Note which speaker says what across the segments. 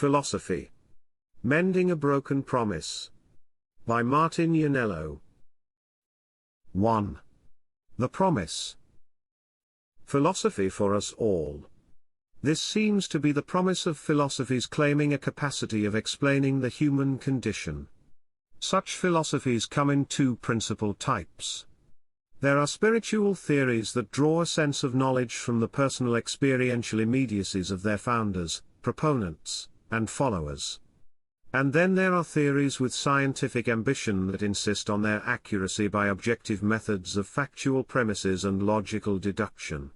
Speaker 1: Philosophy. Mending a Broken Promise. By Martin Ianello. 1. The Promise. Philosophy for us all. This seems to be the promise of philosophies claiming a capacity of explaining the human condition. Such philosophies come in two principal types. There are spiritual theories that draw a sense of knowledge from the personal experiential immediacies of their founders, proponents, and followers. And then there are theories with scientific ambition that insist on their accuracy by objective methods of factual premises and logical deduction.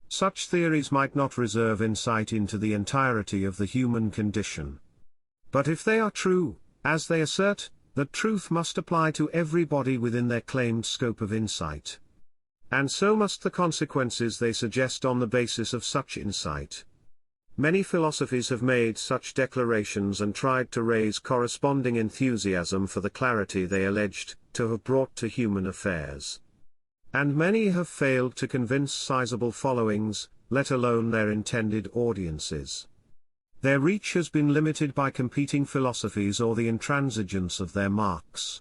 Speaker 1: Such theories might not reserve insight into the entirety of the human condition. But if they are true, as they assert, that truth must apply to everybody within their claimed scope of insight. And so must the consequences they suggest on the basis of such insight. Many philosophies have made such declarations and tried to raise corresponding enthusiasm for the clarity they alleged to have brought to human affairs. And many have failed to convince sizable followings, let alone their intended audiences. Their reach has been limited by competing philosophies or the intransigence of their marks.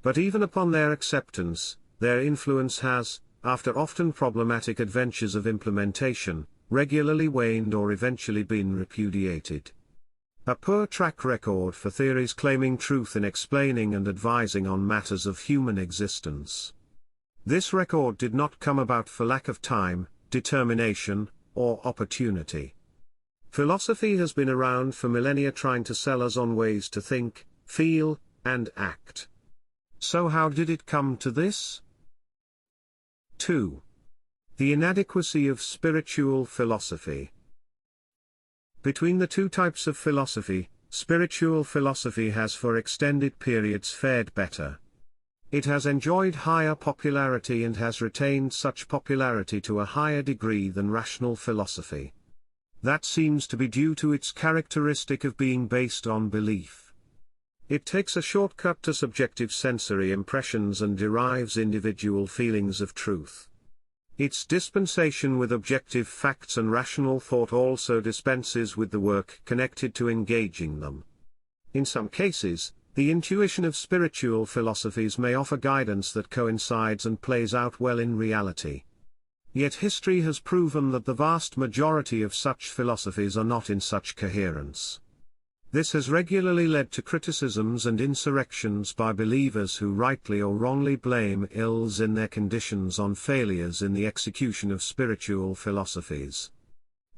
Speaker 1: But even upon their acceptance, their influence has, after often problematic adventures of implementation, regularly waned or eventually been repudiated. A poor track record for theories claiming truth in explaining and advising on matters of human existence. This record did not come about for lack of time, determination, or opportunity. Philosophy has been around for millennia trying to sell us on ways to think, feel, and act. So how did it come to this? 2. The inadequacy of spiritual philosophy. Between the two types of philosophy, spiritual philosophy has for extended periods fared better. It has enjoyed higher popularity and has retained such popularity to a higher degree than rational philosophy. That seems to be due to its characteristic of being based on belief. It takes a shortcut to subjective sensory impressions and derives individual feelings of truth. Its dispensation with objective facts and rational thought also dispenses with the work connected to engaging them. In some cases, the intuition of spiritual philosophies may offer guidance that coincides and plays out well in reality. Yet history has proven that the vast majority of such philosophies are not in such coherence. This has regularly led to criticisms and insurrections by believers who rightly or wrongly blame ills in their conditions on failures in the execution of spiritual philosophies.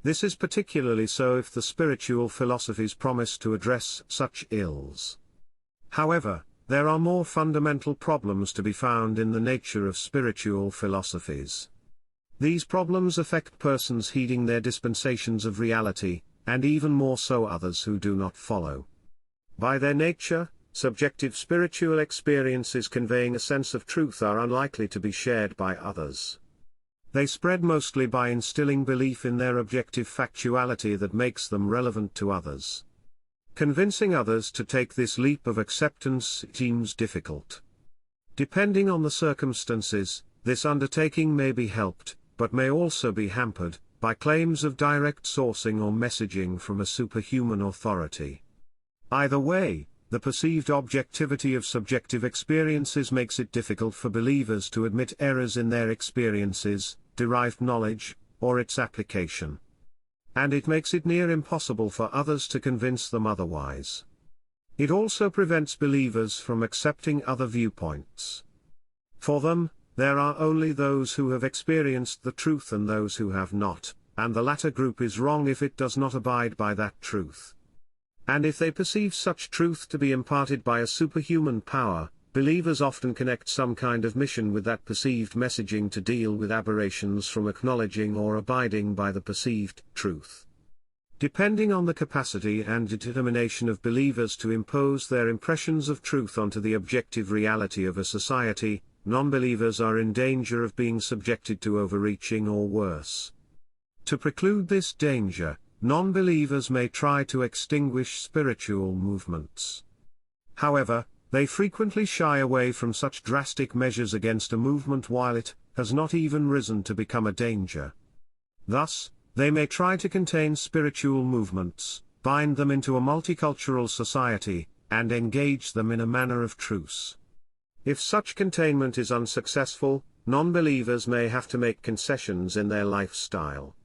Speaker 1: This is particularly so if the spiritual philosophies promise to address such ills. However, there are more fundamental problems to be found in the nature of spiritual philosophies. These problems affect persons heeding their dispensations of reality, and even more so others who do not follow. By their nature, subjective spiritual experiences conveying a sense of truth are unlikely to be shared by others. They spread mostly by instilling belief in their objective factuality that makes them relevant to others. Convincing others to take this leap of acceptance seems difficult. Depending on the circumstances, this undertaking may be helped, but may also be hampered, by claims of direct sourcing or messaging from a superhuman authority. Either way, the perceived objectivity of subjective experiences makes it difficult for believers to admit errors in their experiences, derived knowledge, or its application. And it makes it near impossible for others to convince them otherwise. It also prevents believers from accepting other viewpoints. For them, there are only those who have experienced the truth and those who have not, and the latter group is wrong if it does not abide by that truth. And if they perceive such truth to be imparted by a superhuman power, believers often connect some kind of mission with that perceived messaging to deal with aberrations from acknowledging or abiding by the perceived truth. Depending on the capacity and determination of believers to impose their impressions of truth onto the objective reality of a society, non-believers are in danger of being subjected to overreaching or worse. To preclude this danger, non-believers may try to extinguish spiritual movements. However, they frequently shy away from such drastic measures against a movement while it has not even risen to become a danger. Thus, they may try to contain spiritual movements, bind them into a multicultural society, and engage them in a manner of truce. If such containment is unsuccessful, non-believers may have to make concessions in their lifestyle.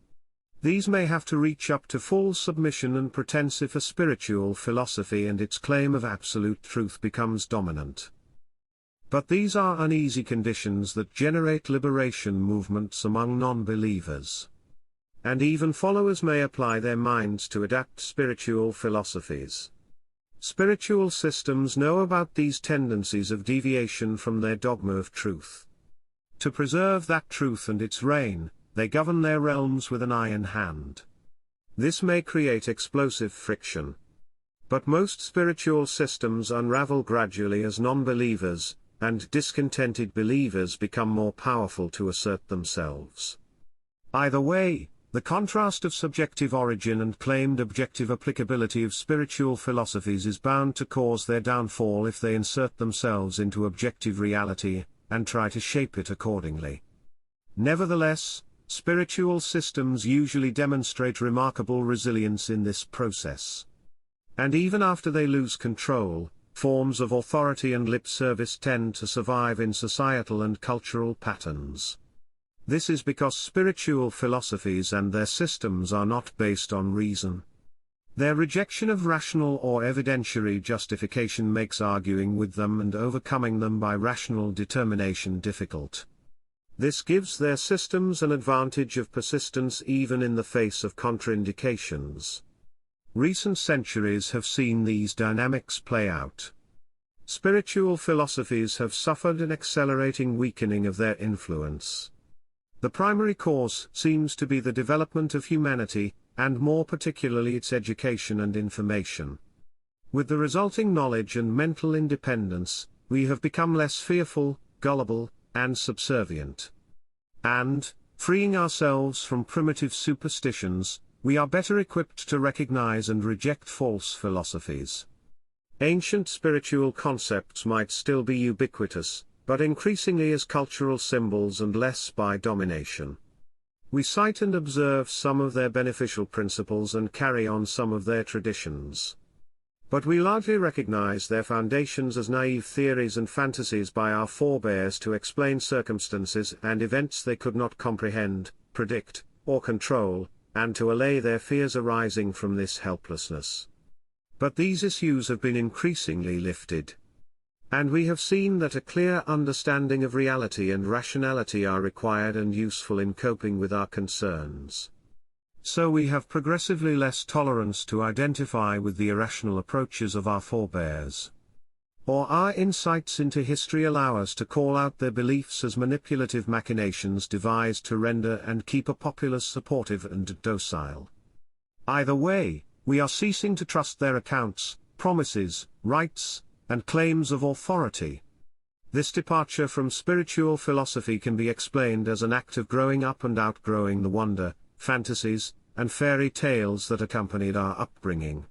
Speaker 1: These may have to reach up to full submission and pretense if a spiritual philosophy and its claim of absolute truth becomes dominant. But these are uneasy conditions that generate liberation movements among non-believers. And even followers may apply their minds to adapt spiritual philosophies. Spiritual systems know about these tendencies of deviation from their dogma of truth. To preserve that truth and its reign, they govern their realms with an iron hand. This may create explosive friction. But most spiritual systems unravel gradually as non-believers, and discontented believers become more powerful to assert themselves. Either way, the contrast of subjective origin and claimed objective applicability of spiritual philosophies is bound to cause their downfall if they insert themselves into objective reality, and try to shape it accordingly. Nevertheless, spiritual systems usually demonstrate remarkable resilience in this process. And even after they lose control, forms of authority and lip service tend to survive in societal and cultural patterns. This is because spiritual philosophies and their systems are not based on reason. Their rejection of rational or evidentiary justification makes arguing with them and overcoming them by rational determination difficult. This gives their systems an advantage of persistence even in the face of contraindications. Recent centuries have seen these dynamics play out. Spiritual philosophies have suffered an accelerating weakening of their influence. The primary cause seems to be the development of humanity, and more particularly its education and information. With the resulting knowledge and mental independence, we have become less fearful, gullible, and subservient. And, freeing ourselves from primitive superstitions, we are better equipped to recognize and reject false philosophies. Ancient spiritual concepts might still be ubiquitous, but increasingly as cultural symbols and less by domination. We cite and observe some of their beneficial principles and carry on some of their traditions. But we largely recognize their foundations as naive theories and fantasies by our forebears to explain circumstances and events they could not comprehend, predict, or control, and to allay their fears arising from this helplessness. But these issues have been increasingly lifted. And we have seen that a clear understanding of reality and rationality are required and useful in coping with our concerns. So we have progressively less tolerance to identify with the irrational approaches of our forebears. Or our insights into history allow us to call out their beliefs as manipulative machinations devised to render and keep a populace supportive and docile. Either way, we are ceasing to trust their accounts, promises, rights, and claims of authority. This departure from spiritual philosophy can be explained as an act of growing up and outgrowing the wonder, fantasies, and fairy tales that accompanied our upbringing.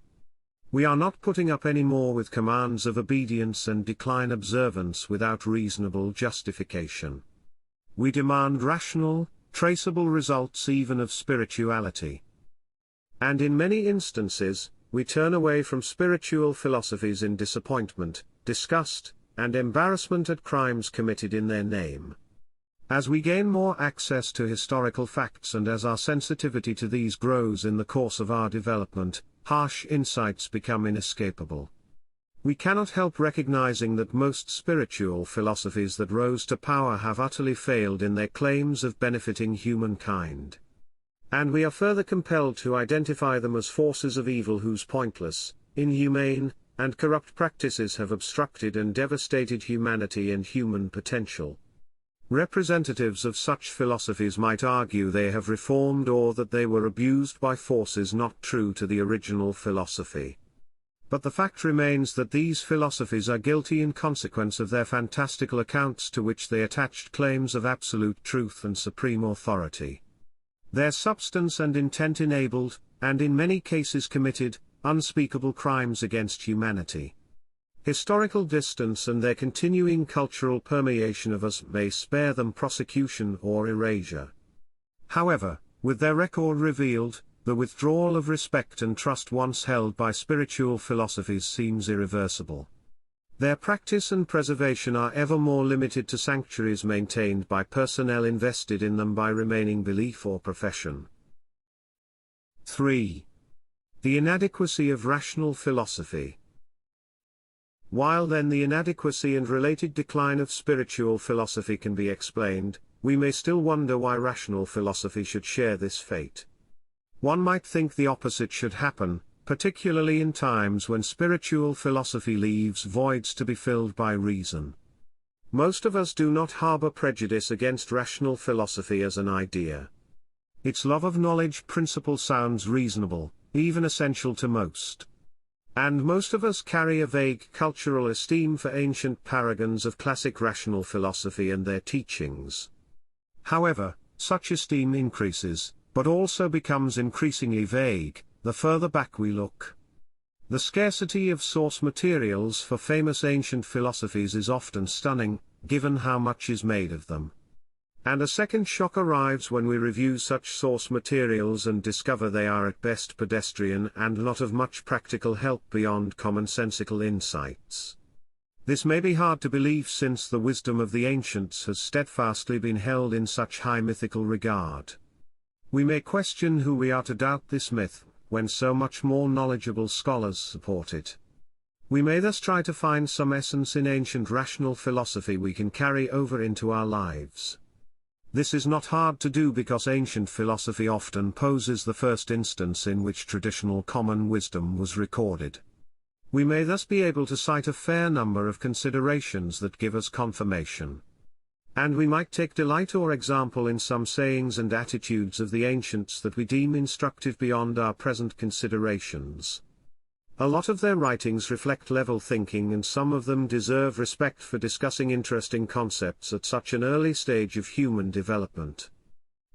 Speaker 1: We are not putting up any more with commands of obedience and decline observance without reasonable justification. We demand rational, traceable results even of spirituality. And in many instances, we turn away from spiritual philosophies in disappointment, disgust, and embarrassment at crimes committed in their name. As we gain more access to historical facts and as our sensitivity to these grows in the course of our development, harsh insights become inescapable. We cannot help recognizing that most spiritual philosophies that rose to power have utterly failed in their claims of benefiting humankind. And we are further compelled to identify them as forces of evil whose pointless, inhumane, and corrupt practices have obstructed and devastated humanity and human potential. Representatives of such philosophies might argue they have reformed or that they were abused by forces not true to the original philosophy. But the fact remains that these philosophies are guilty in consequence of their fantastical accounts to which they attached claims of absolute truth and supreme authority. Their substance and intent enabled, and in many cases committed, unspeakable crimes against humanity. Historical distance and their continuing cultural permeation of us may spare them prosecution or erasure. However, with their record revealed, the withdrawal of respect and trust once held by spiritual philosophies seems irreversible. Their practice and preservation are ever more limited to sanctuaries maintained by personnel invested in them by remaining belief or profession. 3. The inadequacy of rational philosophy. While then the inadequacy and related decline of spiritual philosophy can be explained, we may still wonder why rational philosophy should share this fate. One might think the opposite should happen, particularly in times when spiritual philosophy leaves voids to be filled by reason. Most of us do not harbor prejudice against rational philosophy as an idea. Its love of knowledge principle sounds reasonable, even essential to most. And most of us carry a vague cultural esteem for ancient paragons of classic rational philosophy and their teachings. However, such esteem increases, but also becomes increasingly vague, the further back we look. The scarcity of source materials for famous ancient philosophies is often stunning, given how much is made of them. And a second shock arrives when we review such source materials and discover they are at best pedestrian and not of much practical help beyond commonsensical insights. This may be hard to believe since the wisdom of the ancients has steadfastly been held in such high mythical regard. We may question who we are to doubt this myth, when so much more knowledgeable scholars support it. We may thus try to find some essence in ancient rational philosophy we can carry over into our lives. This is not hard to do because ancient philosophy often poses the first instance in which traditional common wisdom was recorded. We may thus be able to cite a fair number of considerations that give us confirmation. And we might take delight or example in some sayings and attitudes of the ancients that we deem instructive beyond our present considerations. A lot of their writings reflect level thinking and some of them deserve respect for discussing interesting concepts at such an early stage of human development.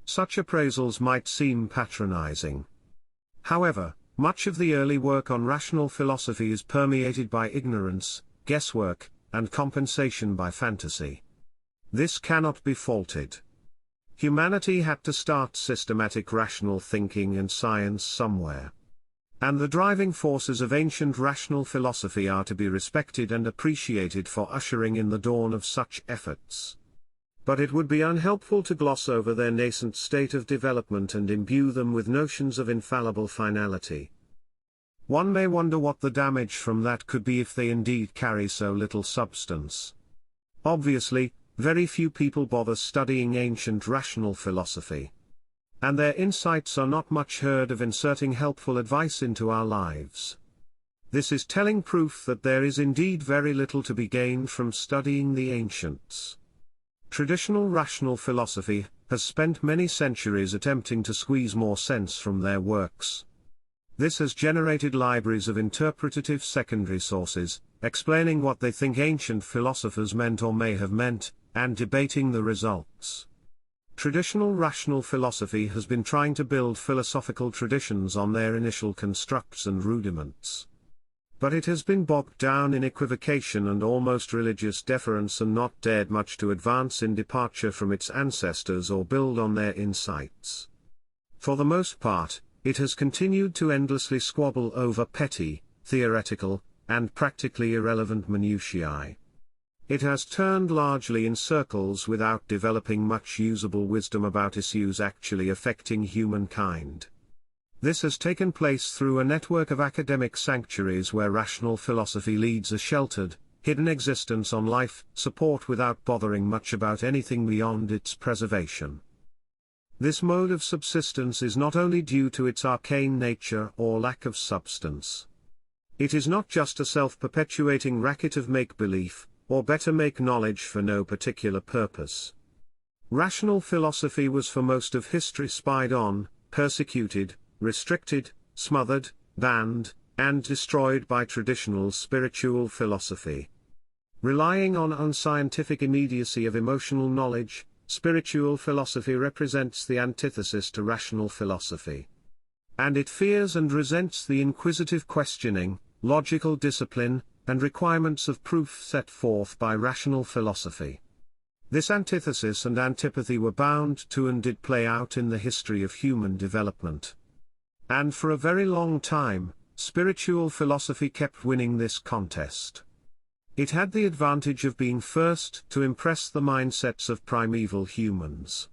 Speaker 1: Such appraisals might seem patronizing. However, much of the early work on rational philosophy is permeated by ignorance, guesswork, and compensation by fantasy. This cannot be faulted. Humanity had to start systematic rational thinking and science somewhere. And the driving forces of ancient rational philosophy are to be respected and appreciated for ushering in the dawn of such efforts. But it would be unhelpful to gloss over their nascent state of development and imbue them with notions of infallible finality. One may wonder what the damage from that could be if they indeed carry so little substance. Obviously, very few people bother studying ancient rational philosophy. And their insights are not much heard of inserting helpful advice into our lives. This is telling proof that there is indeed very little to be gained from studying the ancients. Traditional rational philosophy has spent many centuries attempting to squeeze more sense from their works. This has generated libraries of interpretative secondary sources, explaining what they think ancient philosophers meant or may have meant, and debating the results. Traditional rational philosophy has been trying to build philosophical traditions on their initial constructs and rudiments. But it has been bogged down in equivocation and almost religious deference and not dared much to advance in departure from its ancestors or build on their insights. For the most part, it has continued to endlessly squabble over petty, theoretical, and practically irrelevant minutiae. It has turned largely in circles without developing much usable wisdom about issues actually affecting humankind. This has taken place through a network of academic sanctuaries where rational philosophy leads a sheltered, hidden existence on life support without bothering much about anything beyond its preservation. This mode of subsistence is not only due to its arcane nature or lack of substance. It is not just a self-perpetuating racket of make-belief, or better make knowledge for no particular purpose. Rational philosophy was for most of history spied on, persecuted, restricted, smothered, banned, and destroyed by traditional spiritual philosophy. Relying on unscientific immediacy of emotional knowledge, spiritual philosophy represents the antithesis to rational philosophy. And it fears and resents the inquisitive questioning, logical discipline, and requirements of proof set forth by rational philosophy. This antithesis and antipathy were bound to and did play out in the history of human development. And for a very long time, spiritual philosophy kept winning this contest. It had the advantage of being first to impress the mindsets of primeval humans.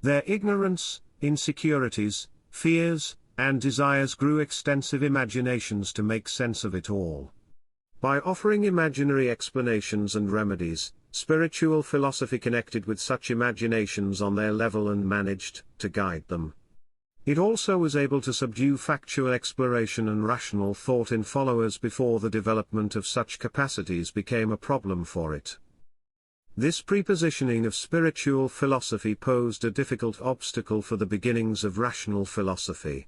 Speaker 1: Their ignorance, insecurities, fears, and desires grew extensive imaginations to make sense of it all. By offering imaginary explanations and remedies, spiritual philosophy connected with such imaginations on their level and managed to guide them. It also was able to subdue factual exploration and rational thought in followers before the development of such capacities became a problem for it. This prepositioning of spiritual philosophy posed a difficult obstacle for the beginnings of rational philosophy.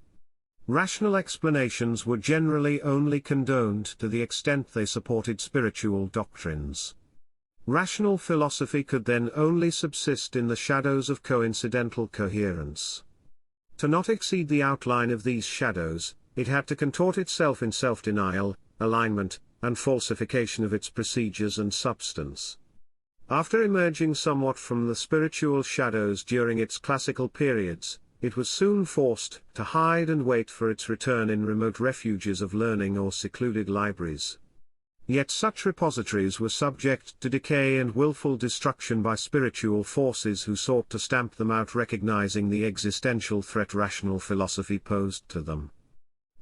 Speaker 1: Rational explanations were generally only condoned to the extent they supported spiritual doctrines. Rational philosophy could then only subsist in the shadows of coincidental coherence. To not exceed the outline of these shadows, it had to contort itself in self-denial, alignment, and falsification of its procedures and substance. After emerging somewhat from the spiritual shadows during its classical periods, it was soon forced to hide and wait for its return in remote refuges of learning or secluded libraries. Yet such repositories were subject to decay and willful destruction by spiritual forces who sought to stamp them out, recognizing the existential threat rational philosophy posed to them.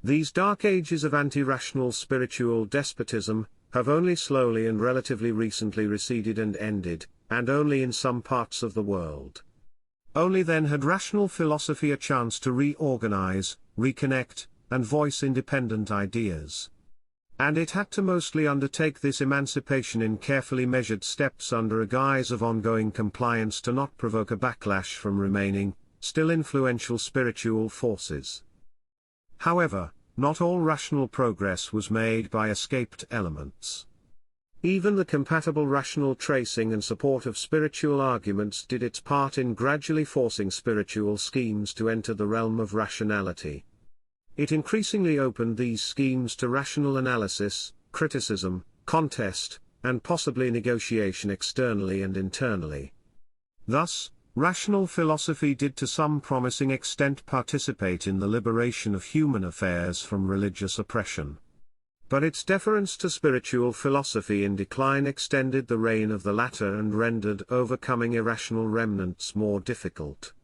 Speaker 1: These dark ages of anti-rational spiritual despotism have only slowly and relatively recently receded and ended, and only in some parts of the world. Only then had rational philosophy a chance to reorganize, reconnect, and voice independent ideas. And it had to mostly undertake this emancipation in carefully measured steps under a guise of ongoing compliance to not provoke a backlash from remaining, still influential spiritual forces. However, not all rational progress was made by escaped elements. Even the compatible rational tracing and support of spiritual arguments did its part in gradually forcing spiritual schemes to enter the realm of rationality. It increasingly opened these schemes to rational analysis, criticism, contest, and possibly negotiation externally and internally. Thus, rational philosophy did to some promising extent participate in the liberation of human affairs from religious oppression. But its deference to spiritual philosophy in decline extended the reign of the latter and rendered overcoming irrational remnants more difficult.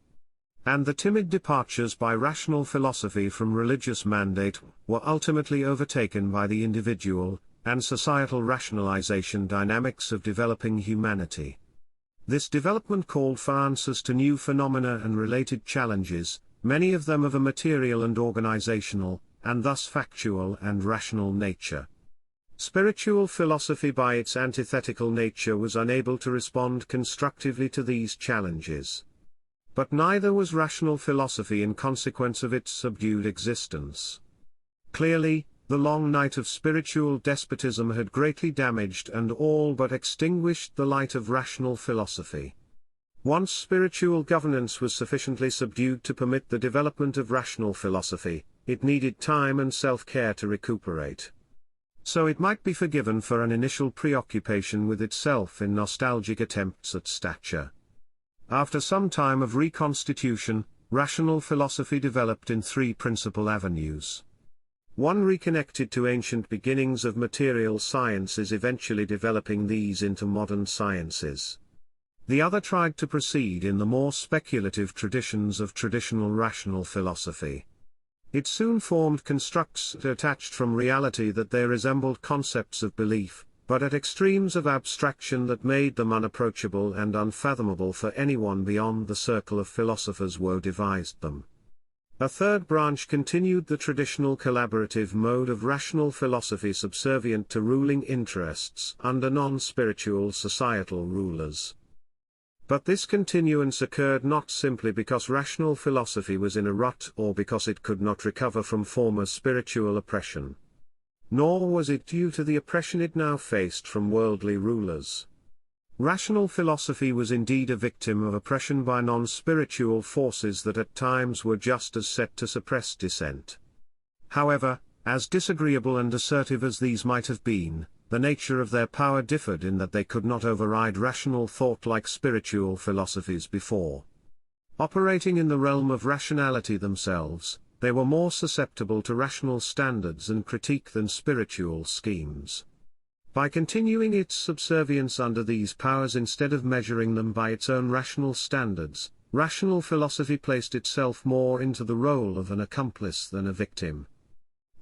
Speaker 1: And the timid departures by rational philosophy from religious mandate were ultimately overtaken by the individual and societal rationalization dynamics of developing humanity. This development called for answers to new phenomena and related challenges, many of them of a material and organizational, and thus factual and rational nature. Spiritual philosophy by its antithetical nature was unable to respond constructively to these challenges. But neither was rational philosophy in consequence of its subdued existence. Clearly, the long night of spiritual despotism had greatly damaged and all but extinguished the light of rational philosophy. Once spiritual governance was sufficiently subdued to permit the development of rational philosophy, it needed time and self-care to recuperate. So it might be forgiven for an initial preoccupation with itself in nostalgic attempts at stature. After some time of reconstitution, rational philosophy developed in three principal avenues. One reconnected to ancient beginnings of material sciences, eventually developing these into modern sciences. The other tried to proceed in the more speculative traditions of traditional rational philosophy. It soon formed constructs detached from reality that they resembled concepts of belief, but at extremes of abstraction that made them unapproachable and unfathomable for anyone beyond the circle of philosophers who devised them. A third branch continued the traditional collaborative mode of rational philosophy subservient to ruling interests under non-spiritual societal rulers. But this continuance occurred not simply because rational philosophy was in a rut or because it could not recover from former spiritual oppression. Nor was it due to the oppression it now faced from worldly rulers. Rational philosophy was indeed a victim of oppression by non-spiritual forces that at times were just as set to suppress dissent. However, as disagreeable and assertive as these might have been, the nature of their power differed in that they could not override rational thought like spiritual philosophies before. Operating in the realm of rationality themselves, they were more susceptible to rational standards and critique than spiritual schemes. By continuing its subservience under these powers instead of measuring them by its own rational standards, rational philosophy placed itself more into the role of an accomplice than a victim.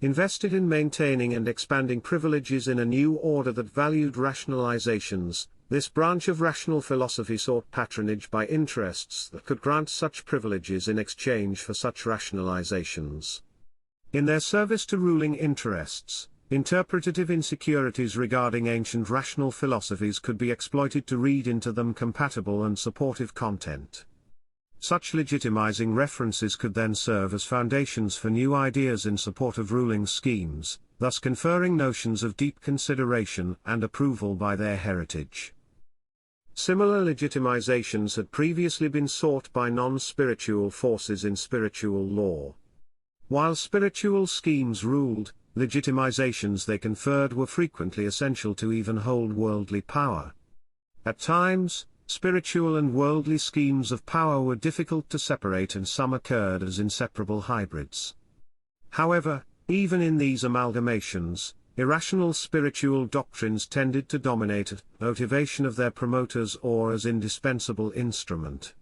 Speaker 1: Invested in maintaining and expanding privileges in a new order that valued rationalizations, this branch of rational philosophy sought patronage by interests that could grant such privileges in exchange for such rationalizations. In their service to ruling interests, interpretative insecurities regarding ancient rational philosophies could be exploited to read into them compatible and supportive content. Such legitimizing references could then serve as foundations for new ideas in support of ruling schemes, thus conferring notions of deep consideration and approval by their heritage. Similar legitimizations had previously been sought by non-spiritual forces in spiritual law. While spiritual schemes ruled, legitimizations they conferred were frequently essential to even hold worldly power. At times, spiritual and worldly schemes of power were difficult to separate and some occurred as inseparable hybrids. However, even in these amalgamations, irrational spiritual doctrines tended to dominate at motivation of their promoters or as indispensable instrument.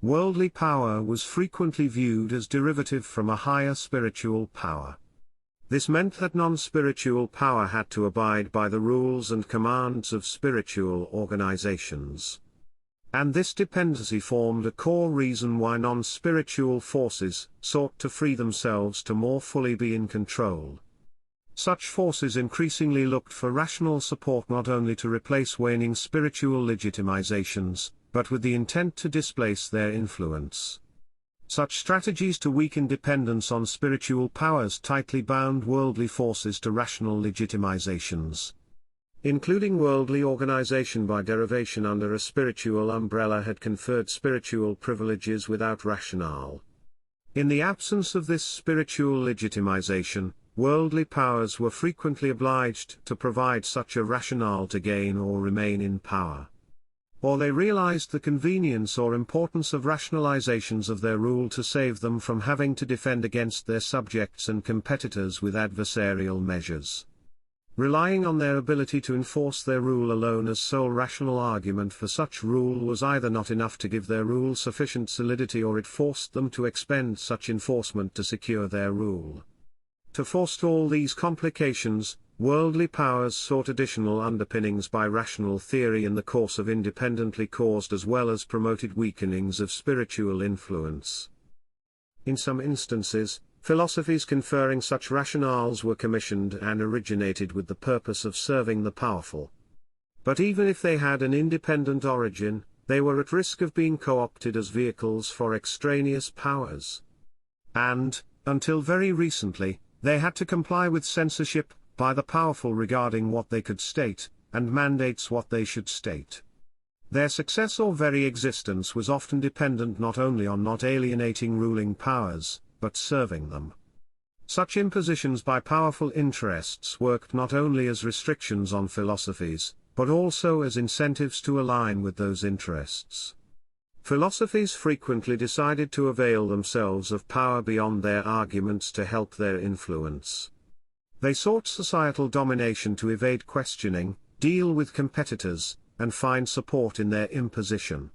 Speaker 1: Worldly power was frequently viewed as derivative from a higher spiritual power. This meant that non-spiritual power had to abide by the rules and commands of spiritual organizations. And this dependency formed a core reason why non-spiritual forces sought to free themselves to more fully be in control. Such forces increasingly looked for rational support not only to replace waning spiritual legitimizations, but with the intent to displace their influence. Such strategies to weaken dependence on spiritual powers tightly bound worldly forces to rational legitimizations. Including worldly organization by derivation under a spiritual umbrella had conferred spiritual privileges without rationale. In the absence of this spiritual legitimization, worldly powers were frequently obliged to provide such a rationale to gain or remain in power. Or they realized the convenience or importance of rationalizations of their rule to save them from having to defend against their subjects and competitors with adversarial measures. Relying on their ability to enforce their rule alone as sole rational argument for such rule was either not enough to give their rule sufficient solidity or it forced them to expend such enforcement to secure their rule. To forestall these complications, worldly powers sought additional underpinnings by rational theory in the course of independently caused as well as promoted weakenings of spiritual influence. In some instances, philosophies conferring such rationales were commissioned and originated with the purpose of serving the powerful. But even if they had an independent origin, they were at risk of being co-opted as vehicles for extraneous powers. And, until very recently, they had to comply with censorship by the powerful regarding what they could state, and mandates what they should state. Their success or very existence was often dependent not only on not alienating ruling powers, but serving them. Such impositions by powerful interests worked not only as restrictions on philosophies, but also as incentives to align with those interests. Philosophies frequently decided to avail themselves of power beyond their arguments to help their influence. They sought societal domination to evade questioning, deal with competitors, and find support in their imposition.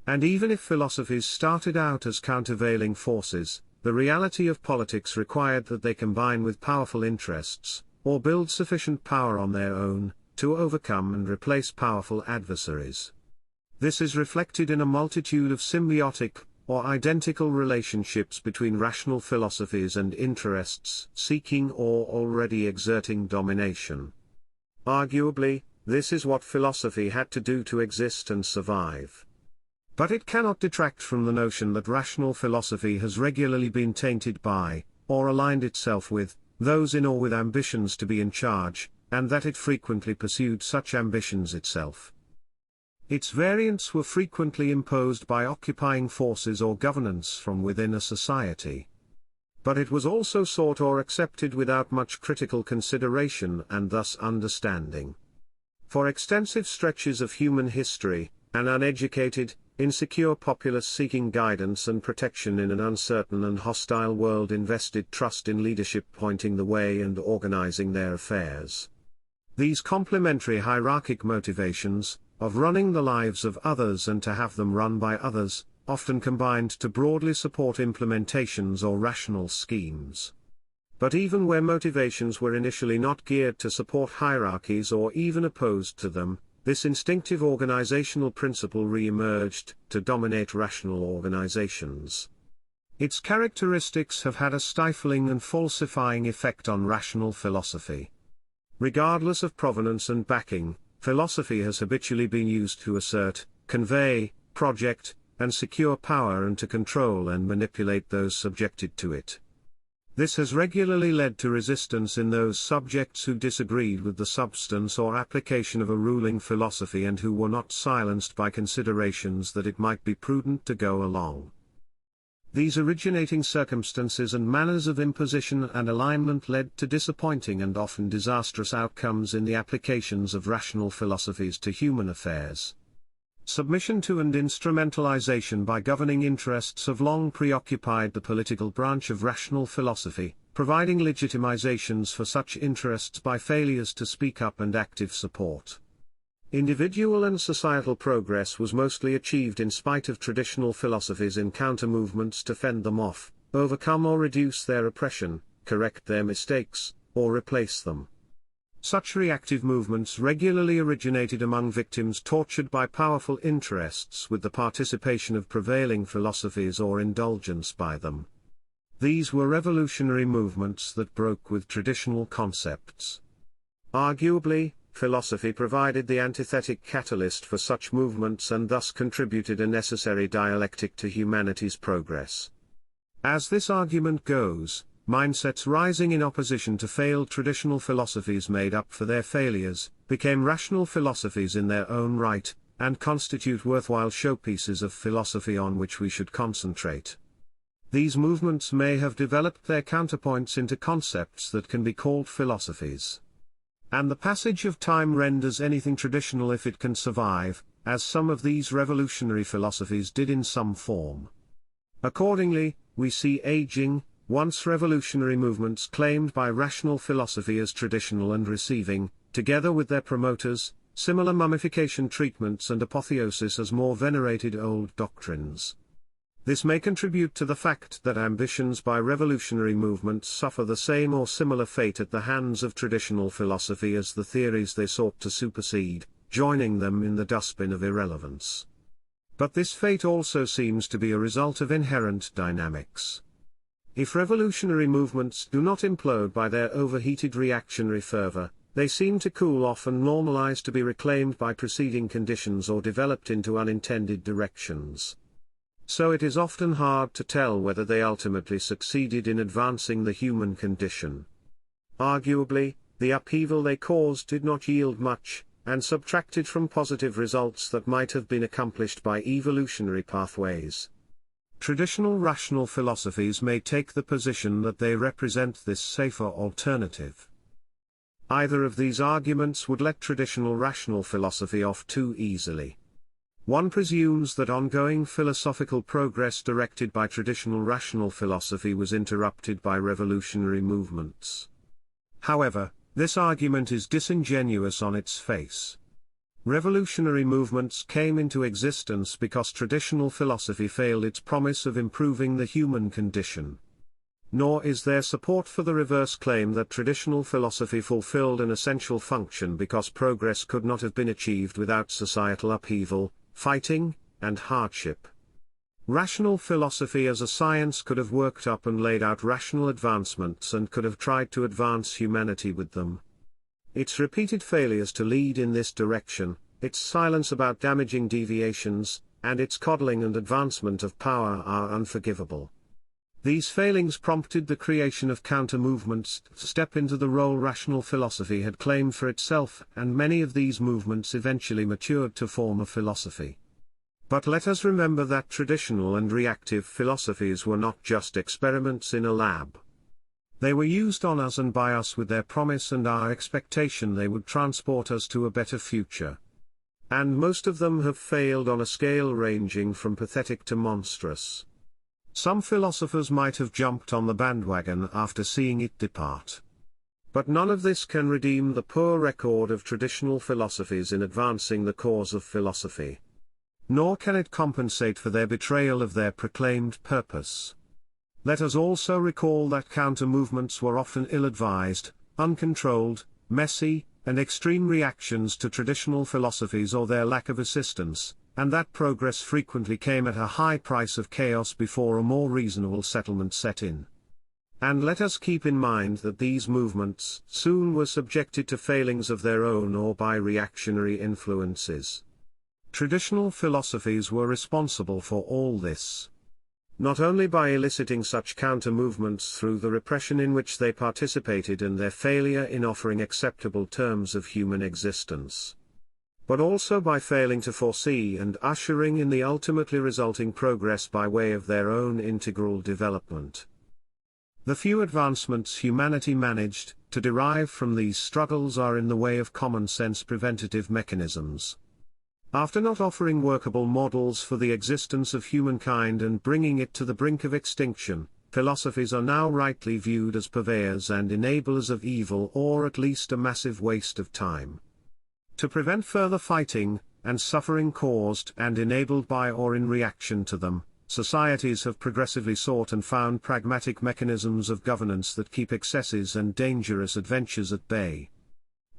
Speaker 1: And even if philosophies started out as countervailing forces, the reality of politics required that they combine with powerful interests, or build sufficient power on their own, to overcome and replace powerful adversaries. This is reflected in a multitude of symbiotic, or identical relationships between rational philosophies and interests seeking or already exerting domination. Arguably, this is what philosophy had to do to exist and survive. But it cannot detract from the notion that rational philosophy has regularly been tainted by, or aligned itself with, those in or with ambitions to be in charge, and that it frequently pursued such ambitions itself. Its variants were frequently imposed by occupying forces or governance from within a society. But it was also sought or accepted without much critical consideration and thus understanding. For extensive stretches of human history, an uneducated, insecure populace seeking guidance and protection in an uncertain and hostile world invested trust in leadership pointing the way and organizing their affairs. These complementary hierarchic motivations, of running the lives of others and to have them run by others, often combined to broadly support implementations or rational schemes. But even where motivations were initially not geared to support hierarchies or even opposed to them, this instinctive organizational principle re-emerged to dominate rational organizations. Its characteristics have had a stifling and falsifying effect on rational philosophy. Regardless of provenance and backing, philosophy has habitually been used to assert, convey, project, and secure power and to control and manipulate those subjected to it. This has regularly led to resistance in those subjects who disagreed with the substance or application of a ruling philosophy and who were not silenced by considerations that it might be prudent to go along. These originating circumstances and manners of imposition and alignment led to disappointing and often disastrous outcomes in the applications of rational philosophies to human affairs. Submission to and instrumentalization by governing interests have long preoccupied the political branch of rational philosophy, providing legitimizations for such interests by failures to speak up and active support. Individual and societal progress was mostly achieved in spite of traditional philosophies in counter-movements to fend them off, overcome or reduce their oppression, correct their mistakes, or replace them. Such reactive movements regularly originated among victims tortured by powerful interests with the participation of prevailing philosophies or indulgence by them. These were revolutionary movements that broke with traditional concepts. Arguably, philosophy provided the antithetic catalyst for such movements and thus contributed a necessary dialectic to humanity's progress. As this argument goes, mindsets rising in opposition to failed traditional philosophies made up for their failures, became rational philosophies in their own right, and constitute worthwhile showpieces of philosophy on which we should concentrate. These movements may have developed their counterpoints into concepts that can be called philosophies. And the passage of time renders anything traditional if it can survive, as some of these revolutionary philosophies did in some form. Accordingly, we see aging, once revolutionary movements claimed by rational philosophy as traditional and receiving, together with their promoters, similar mummification treatments and apotheosis as more venerated old doctrines. This may contribute to the fact that ambitions by revolutionary movements suffer the same or similar fate at the hands of traditional philosophy as the theories they sought to supersede, joining them in the dustbin of irrelevance. But this fate also seems to be a result of inherent dynamics. If revolutionary movements do not implode by their overheated reactionary fervor, they seem to cool off and normalize to be reclaimed by preceding conditions or developed into unintended directions. So it is often hard to tell whether they ultimately succeeded in advancing the human condition. Arguably, the upheaval they caused did not yield much, and subtracted from positive results that might have been accomplished by evolutionary pathways. Traditional rational philosophies may take the position that they represent this safer alternative. Either of these arguments would let traditional rational philosophy off too easily. One presumes that ongoing philosophical progress directed by traditional rational philosophy was interrupted by revolutionary movements. However, this argument is disingenuous on its face. Revolutionary movements came into existence because traditional philosophy failed its promise of improving the human condition. Nor is there support for the reverse claim that traditional philosophy fulfilled an essential function because progress could not have been achieved without societal upheaval, fighting, and hardship. Rational philosophy as a science could have worked up and laid out rational advancements and could have tried to advance humanity with them. Its repeated failures to lead in this direction, its silence about damaging deviations, and its coddling and advancement of power are unforgivable. These failings prompted the creation of counter-movements to step into the role rational philosophy had claimed for itself, and many of these movements eventually matured to form a philosophy. But let us remember that traditional and reactive philosophies were not just experiments in a lab. They were used on us and by us with their promise and our expectation they would transport us to a better future. And most of them have failed on a scale ranging from pathetic to monstrous. Some philosophers might have jumped on the bandwagon after seeing it depart. But none of this can redeem the poor record of traditional philosophies in advancing the cause of philosophy. Nor can it compensate for their betrayal of their proclaimed purpose. Let us also recall that counter-movements were often ill-advised, uncontrolled, messy, and extreme reactions to traditional philosophies or their lack of assistance, and that progress frequently came at a high price of chaos before a more reasonable settlement set in. And let us keep in mind that these movements soon were subjected to failings of their own or by reactionary influences. Traditional philosophies were responsible for all this. Not only by eliciting such counter-movements through the repression in which they participated and their failure in offering acceptable terms of human existence, but also by failing to foresee and ushering in the ultimately resulting progress by way of their own integral development. The few advancements humanity managed to derive from these struggles are in the way of common-sense preventative mechanisms. After not offering workable models for the existence of humankind and bringing it to the brink of extinction, philosophies are now rightly viewed as purveyors and enablers of evil, or at least a massive waste of time. To prevent further fighting and suffering caused and enabled by or in reaction to them, societies have progressively sought and found pragmatic mechanisms of governance that keep excesses and dangerous adventures at bay.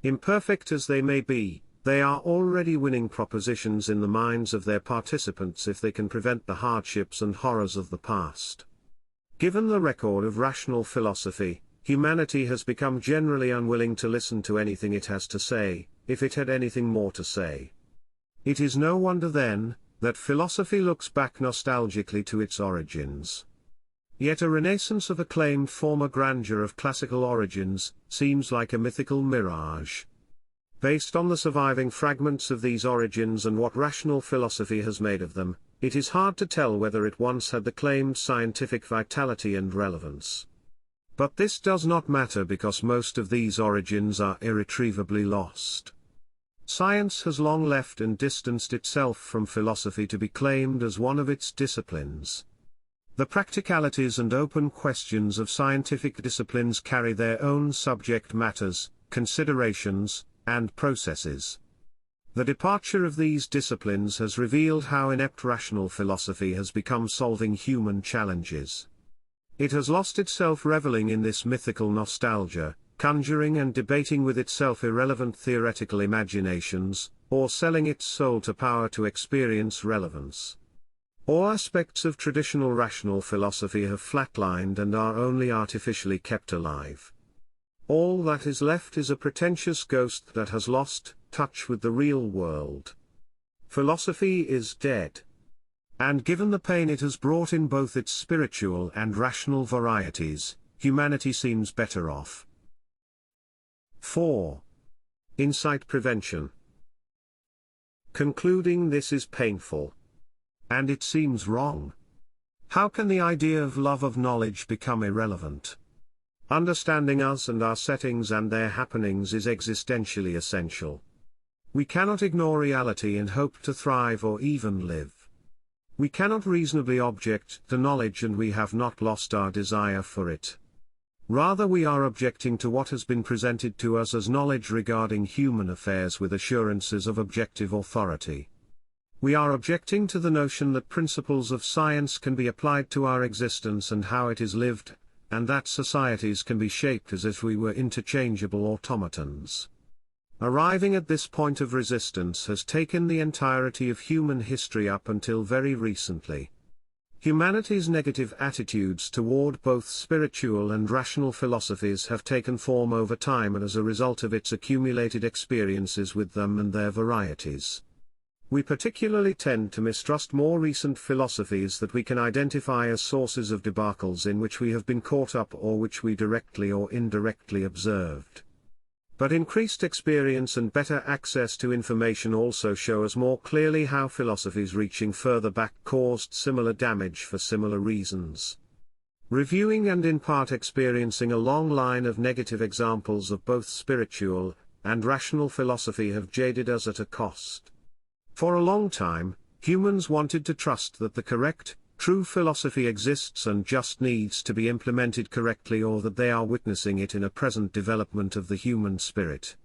Speaker 1: Imperfect as they may be, they are already winning propositions in the minds of their participants if they can prevent the hardships and horrors of the past. Given the record of rational philosophy, humanity has become generally unwilling to listen to anything it has to say, if it had anything more to say. It is no wonder then, that philosophy looks back nostalgically to its origins. Yet a renaissance of acclaimed former grandeur of classical origins seems like a mythical mirage. Based on the surviving fragments of these origins and what rational philosophy has made of them, it is hard to tell whether it once had the claimed scientific vitality and relevance. But this does not matter because most of these origins are irretrievably lost. Science has long left and distanced itself from philosophy to be claimed as one of its disciplines. The practicalities and open questions of scientific disciplines carry their own subject matters, considerations, and processes. The departure of these disciplines has revealed how inept rational philosophy has become solving human challenges. It has lost itself reveling in this mythical nostalgia, conjuring and debating with itself irrelevant theoretical imaginations, or selling its soul to power to experience relevance. All aspects of traditional rational philosophy have flatlined and are only artificially kept alive. All that is left is a pretentious ghost that has lost touch with the real world. Philosophy is dead. And given the pain it has brought in both its spiritual and rational varieties, humanity seems better off. 4. Insight prevention. Concluding this is painful. And it seems wrong. How can the idea of love of knowledge become irrelevant? Understanding us and our settings and their happenings is existentially essential. We cannot ignore reality and hope to thrive or even live. We cannot reasonably object to knowledge and we have not lost our desire for it. Rather we are objecting to what has been presented to us as knowledge regarding human affairs with assurances of objective authority. We are objecting to the notion that principles of science can be applied to our existence and how it is lived, and that societies can be shaped as if we were interchangeable automatons. Arriving at this point of resistance has taken the entirety of human history up until very recently. Humanity's negative attitudes toward both spiritual and rational philosophies have taken form over time and as a result of its accumulated experiences with them and their varieties. We particularly tend to mistrust more recent philosophies that we can identify as sources of debacles in which we have been caught up or which we directly or indirectly observed. But increased experience and better access to information also show us more clearly how philosophies reaching further back caused similar damage for similar reasons. Reviewing and in part experiencing a long line of negative examples of both spiritual and rational philosophy have jaded us at a cost. For a long time, humans wanted to trust that the correct, true philosophy exists and just needs to be implemented correctly, or that they are witnessing it in a present development of the human spirit.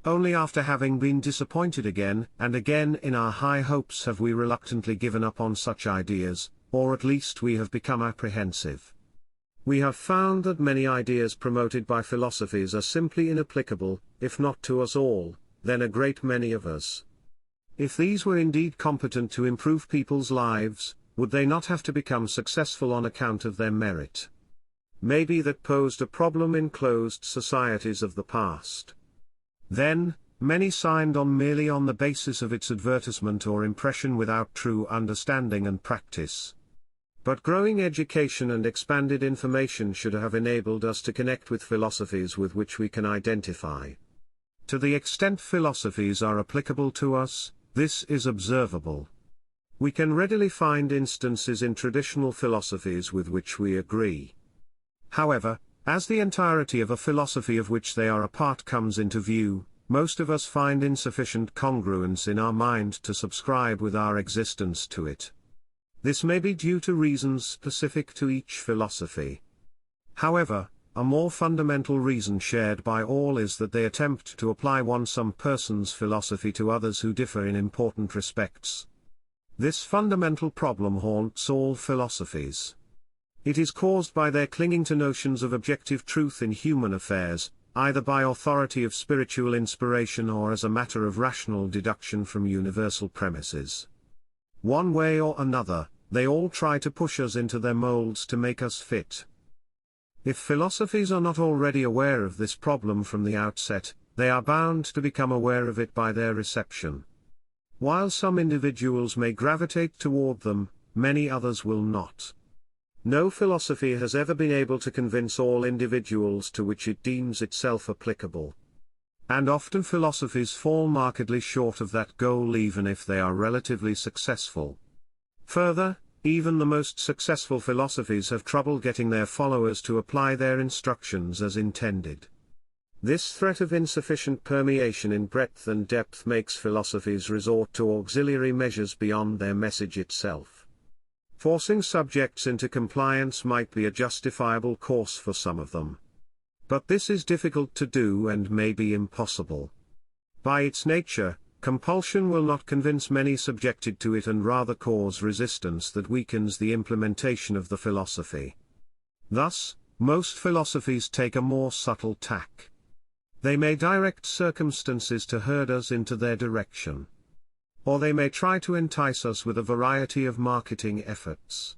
Speaker 1: Only after having been disappointed again and again in our high hopes have we reluctantly given up on such ideas, or at least we have become apprehensive. We have found that many ideas promoted by philosophies are simply inapplicable, if not to us all, then a great many of us. If these were indeed competent to improve people's lives, would they not have to become successful on account of their merit? Maybe that posed a problem in closed societies of the past. Then, many signed on merely on the basis of its advertisement or impression without true understanding and practice. But growing education and expanded information should have enabled us to connect with philosophies with which we can identify. To the extent philosophies are applicable to us, this is observable. We can readily find instances in traditional philosophies with which we agree. However, as the entirety of a philosophy of which they are a part comes into view, most of us find insufficient congruence in our mind to subscribe with our existence to it. This may be due to reasons specific to each philosophy. However, a more fundamental reason shared by all is that they attempt to apply some person's philosophy to others who differ in important respects. This fundamental problem haunts all philosophies. It is caused by their clinging to notions of objective truth in human affairs, either by authority of spiritual inspiration or as a matter of rational deduction from universal premises. One way or another, they all try to push us into their molds to make us fit. If philosophies are not already aware of this problem from the outset, they are bound to become aware of it by their reception. While some individuals may gravitate toward them, many others will not. No philosophy has ever been able to convince all individuals to which it deems itself applicable. And often philosophies fall markedly short of that goal even if they are relatively successful. Further, even the most successful philosophies have trouble getting their followers to apply their instructions as intended. This threat of insufficient permeation in breadth and depth makes philosophies resort to auxiliary measures beyond their message itself. Forcing subjects into compliance might be a justifiable course for some of them. But this is difficult to do and may be impossible. By its nature, compulsion will not convince many subjected to it and rather cause resistance that weakens the implementation of the philosophy. Thus, most philosophies take a more subtle tack. They may direct circumstances to herd us into their direction. Or they may try to entice us with a variety of marketing efforts.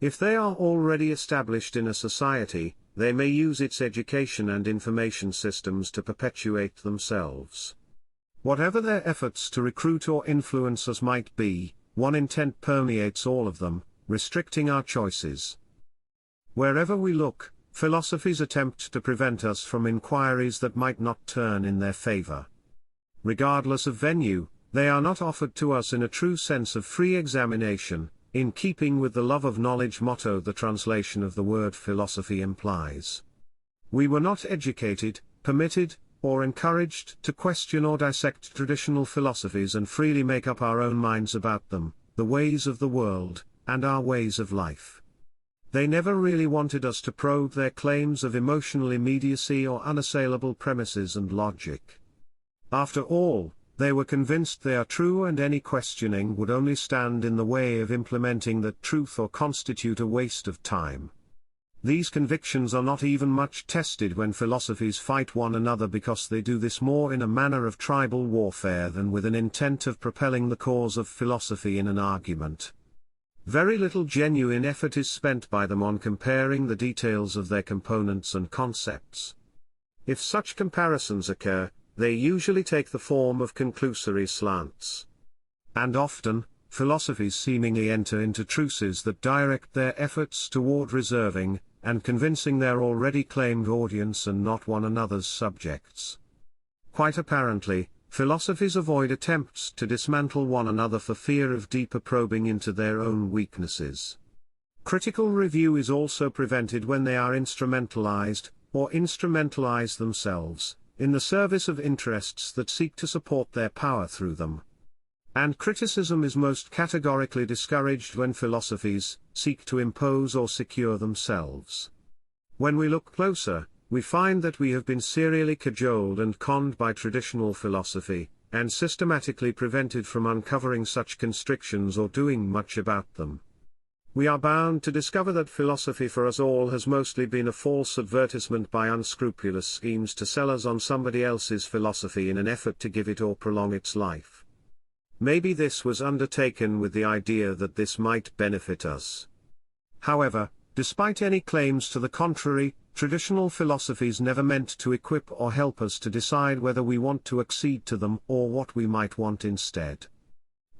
Speaker 1: If they are already established in a society, they may use its education and information systems to perpetuate themselves. Whatever their efforts to recruit or influence us might be, one intent permeates all of them, restricting our choices. Wherever we look, philosophies attempt to prevent us from inquiries that might not turn in their favor. Regardless of venue, they are not offered to us in a true sense of free examination, in keeping with the love of knowledge motto the translation of the word philosophy implies. We were not educated, permitted, or encouraged to question or dissect traditional philosophies and freely make up our own minds about them, the ways of the world, and our ways of life. They never really wanted us to probe their claims of emotional immediacy or unassailable premises and logic. After all, they were convinced they are true and any questioning would only stand in the way of implementing that truth or constitute a waste of time. These convictions are not even much tested when philosophies fight one another because they do this more in a manner of tribal warfare than with an intent of propelling the cause of philosophy in an argument. Very little genuine effort is spent by them on comparing the details of their components and concepts. If such comparisons occur, they usually take the form of conclusory slants. And often, philosophies seemingly enter into truces that direct their efforts toward reserving and convincing their already claimed audience and not one another's subjects. Quite apparently, philosophies avoid attempts to dismantle one another for fear of deeper probing into their own weaknesses. Critical review is also prevented when they are instrumentalized, or instrumentalize themselves, in the service of interests that seek to support their power through them. And criticism is most categorically discouraged when philosophies seek to impose or secure themselves. When we look closer, we find that we have been serially cajoled and conned by traditional philosophy, and systematically prevented from uncovering such constrictions or doing much about them. We are bound to discover that philosophy for us all has mostly been a false advertisement by unscrupulous schemes to sell us on somebody else's philosophy in an effort to give it or prolong its life. Maybe this was undertaken with the idea that this might benefit us. However, despite any claims to the contrary, traditional philosophies never meant to equip or help us to decide whether we want to accede to them or what we might want instead.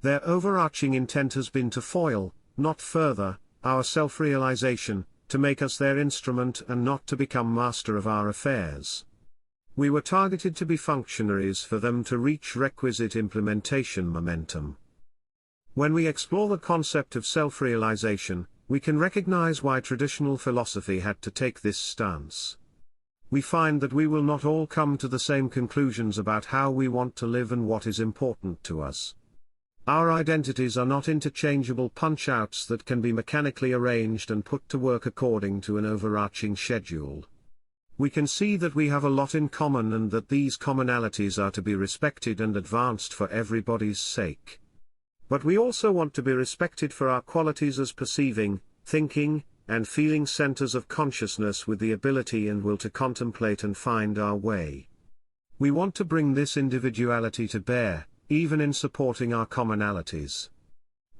Speaker 1: Their overarching intent has been to foil, not further, our self-realization, to make us their instrument and not to become master of our affairs. We were targeted to be functionaries for them to reach requisite implementation momentum. When we explore the concept of self-realization, we can recognize why traditional philosophy had to take this stance. We find that we will not all come to the same conclusions about how we want to live and what is important to us. Our identities are not interchangeable punch-outs that can be mechanically arranged and put to work according to an overarching schedule. We can see that we have a lot in common and that these commonalities are to be respected and advanced for everybody's sake. But we also want to be respected for our qualities as perceiving, thinking, and feeling centers of consciousness with the ability and will to contemplate and find our way. We want to bring this individuality to bear, even in supporting our commonalities.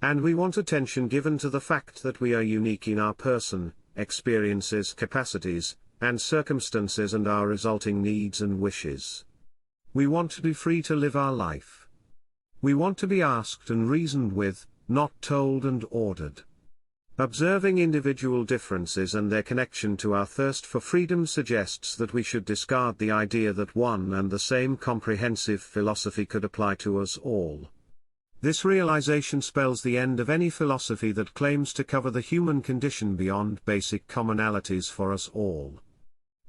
Speaker 1: And we want attention given to the fact that we are unique in our person, experiences, capacities, and circumstances and our resulting needs and wishes. We want to be free to live our life. We want to be asked and reasoned with, not told and ordered. Observing individual differences and their connection to our thirst for freedom suggests that we should discard the idea that one and the same comprehensive philosophy could apply to us all. This realization spells the end of any philosophy that claims to cover the human condition beyond basic commonalities for us all.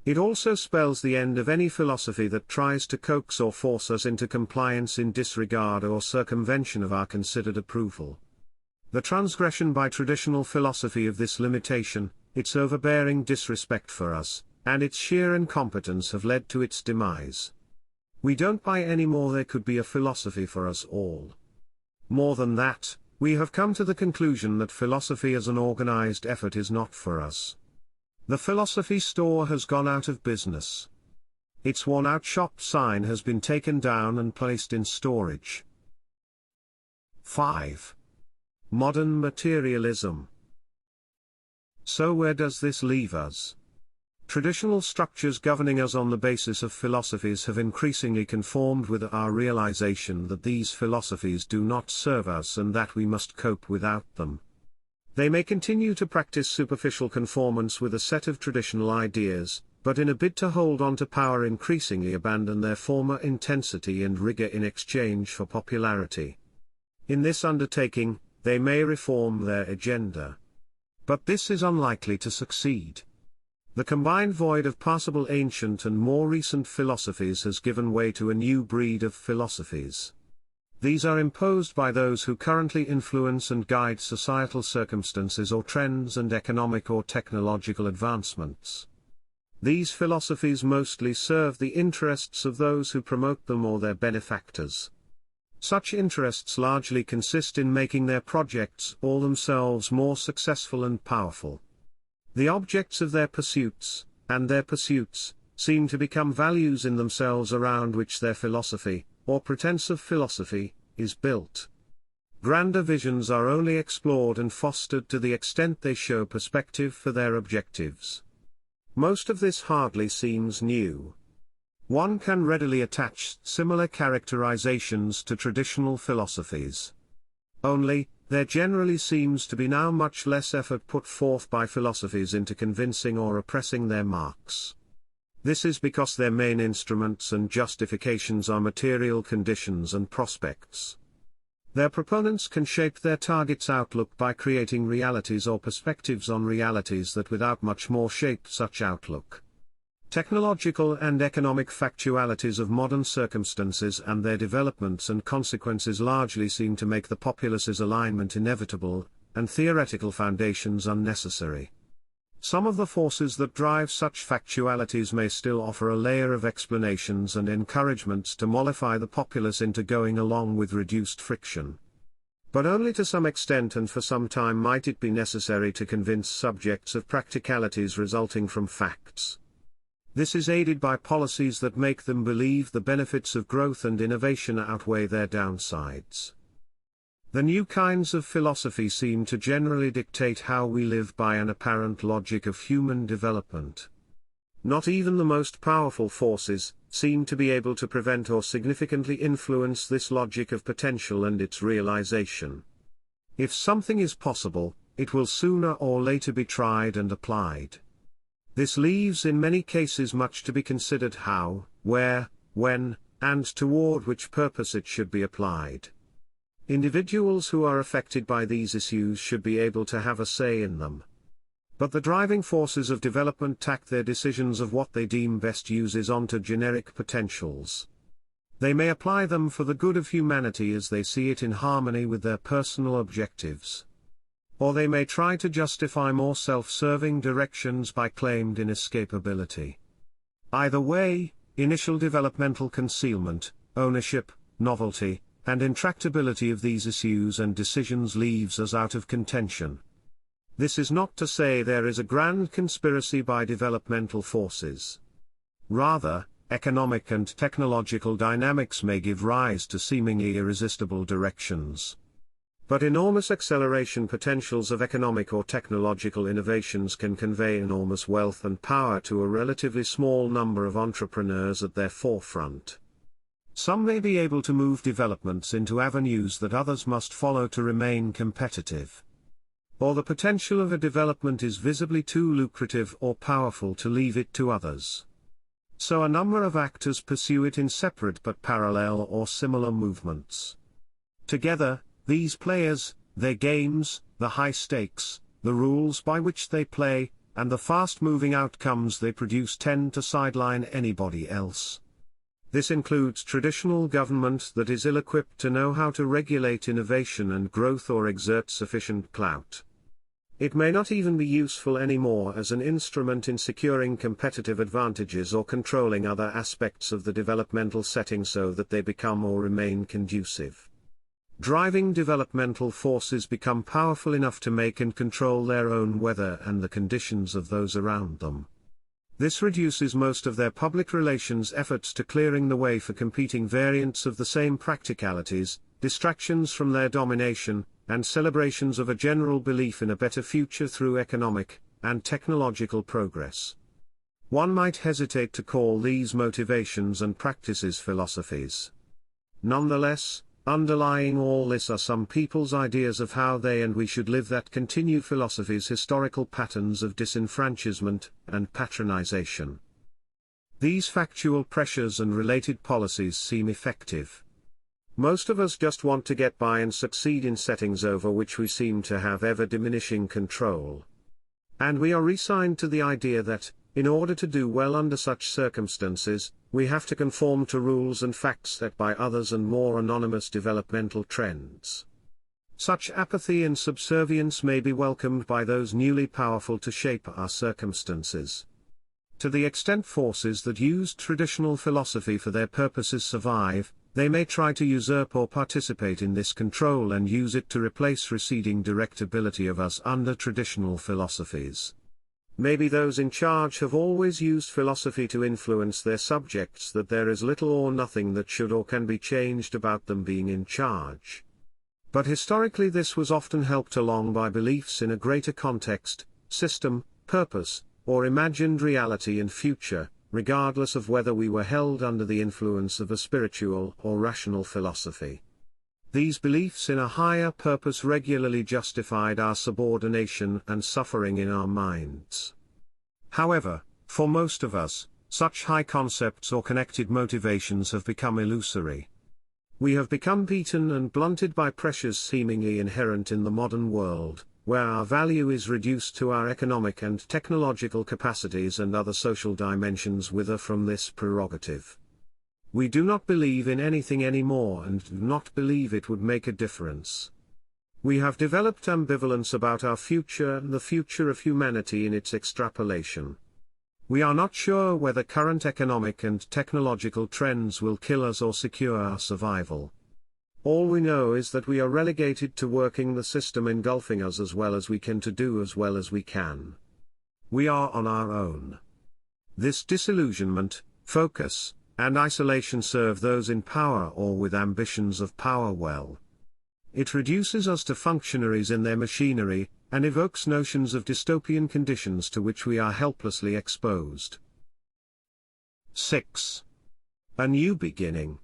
Speaker 1: It also spells the end of any philosophy that tries to coax or force us into compliance in disregard or circumvention of our considered approval. The transgression by traditional philosophy of this limitation, its overbearing disrespect for us, and its sheer incompetence have led to its demise. We don't buy any more there could be a philosophy for us all. More than that, we have come to the conclusion that philosophy as an organized effort is not for us. The philosophy store has gone out of business. Its worn-out shop sign has been taken down and placed in storage. 5. Modern materialism. So where does this leave us? Traditional structures governing us on the basis of philosophies have increasingly conformed with our realization that these philosophies do not serve us and that we must cope without them. They may continue to practice superficial conformance with a set of traditional ideas, but in a bid to hold on to power increasingly abandon their former intensity and rigor in exchange for popularity. In this undertaking, they may reform their agenda. But this is unlikely to succeed. The combined void of passable ancient and more recent philosophies has given way to a new breed of philosophies. These are imposed by those who currently influence and guide societal circumstances or trends and economic or technological advancements. These philosophies mostly serve the interests of those who promote them or their benefactors. Such interests largely consist in making their projects or themselves more successful and powerful. The objects of their pursuits, and their pursuits, seem to become values in themselves around which their philosophy, or pretense of philosophy, is built. Grander visions are only explored and fostered to the extent they show perspective for their objectives. Most of this hardly seems new. One can readily attach similar characterizations to traditional philosophies. Only, there generally seems to be now much less effort put forth by philosophies into convincing or oppressing their marks. This is because their main instruments and justifications are material conditions and prospects. Their proponents can shape their target's outlook by creating realities or perspectives on realities that without much more shape such outlook. Technological and economic factualities of modern circumstances and their developments and consequences largely seem to make the populace's alignment inevitable, and theoretical foundations unnecessary. Some of the forces that drive such factualities may still offer a layer of explanations and encouragements to mollify the populace into going along with reduced friction. But only to some extent, and for some time might it be necessary to convince subjects of practicalities resulting from facts. This is aided by policies that make them believe the benefits of growth and innovation outweigh their downsides. The new kinds of philosophy seem to generally dictate how we live by an apparent logic of human development. Not even the most powerful forces seem to be able to prevent or significantly influence this logic of potential and its realization. If something is possible, it will sooner or later be tried and applied. This leaves in many cases much to be considered how, where, when, and toward which purpose it should be applied. Individuals who are affected by these issues should be able to have a say in them. But the driving forces of development tack their decisions of what they deem best uses onto generic potentials. They may apply them for the good of humanity as they see it in harmony with their personal objectives. Or they may try to justify more self-serving directions by claimed inescapability. Either way, initial developmental concealment, ownership, novelty, and intractability of these issues and decisions leaves us out of contention. This is not to say there is a grand conspiracy by developmental forces. Rather, economic and technological dynamics may give rise to seemingly irresistible directions. But enormous acceleration potentials of economic or technological innovations can convey enormous wealth and power to a relatively small number of entrepreneurs at their forefront. Some may be able to move developments into avenues that others must follow to remain competitive. Or the potential of a development is visibly too lucrative or powerful to leave it to others. So a number of actors pursue it in separate but parallel or similar movements. Together, these players, their games, the high stakes, the rules by which they play, and the fast-moving outcomes they produce tend to sideline anybody else. This includes traditional government that is ill-equipped to know how to regulate innovation and growth or exert sufficient clout. It may not even be useful anymore as an instrument in securing competitive advantages or controlling other aspects of the developmental setting so that they become or remain conducive. Driving developmental forces become powerful enough to make and control their own weather and the conditions of those around them. This reduces most of their public relations efforts to clearing the way for competing variants of the same practicalities, distractions from their domination, and celebrations of a general belief in a better future through economic and technological progress. One might hesitate to call these motivations and practices philosophies. Nonetheless, underlying all this are some people's ideas of how they and we should live that continue philosophy's historical patterns of disenfranchisement and patronization. These factual pressures and related policies seem effective. Most of us just want to get by and succeed in settings over which we seem to have ever-diminishing control. And we are resigned to the idea that, in order to do well under such circumstances, we have to conform to rules and facts set by others and more anonymous developmental trends. Such apathy and subservience may be welcomed by those newly powerful to shape our circumstances. To the extent forces that used traditional philosophy for their purposes survive, they may try to usurp or participate in this control and use it to replace receding directability of us under traditional philosophies. Maybe those in charge have always used philosophy to influence their subjects that there is little or nothing that should or can be changed about them being in charge. But historically this was often helped along by beliefs in a greater context, system, purpose, or imagined reality and future, regardless of whether we were held under the influence of a spiritual or rational philosophy. These beliefs in a higher purpose regularly justified our subordination and suffering in our minds. However, for most of us, such high concepts or connected motivations have become illusory. We have become beaten and blunted by pressures seemingly inherent in the modern world, where our value is reduced to our economic and technological capacities and other social dimensions wither from this prerogative. We do not believe in anything anymore and do not believe it would make a difference. We have developed ambivalence about our future and the future of humanity in its extrapolation. We are not sure whether current economic and technological trends will kill us or secure our survival. All we know is that we are relegated to working the system engulfing us as well as we can to do as well as we can. We are on our own. This disillusionment, focus, and isolation serve those in power or with ambitions of power well. It reduces us to functionaries in their machinery, and evokes notions of dystopian conditions to which we are helplessly exposed. 6. A new beginning.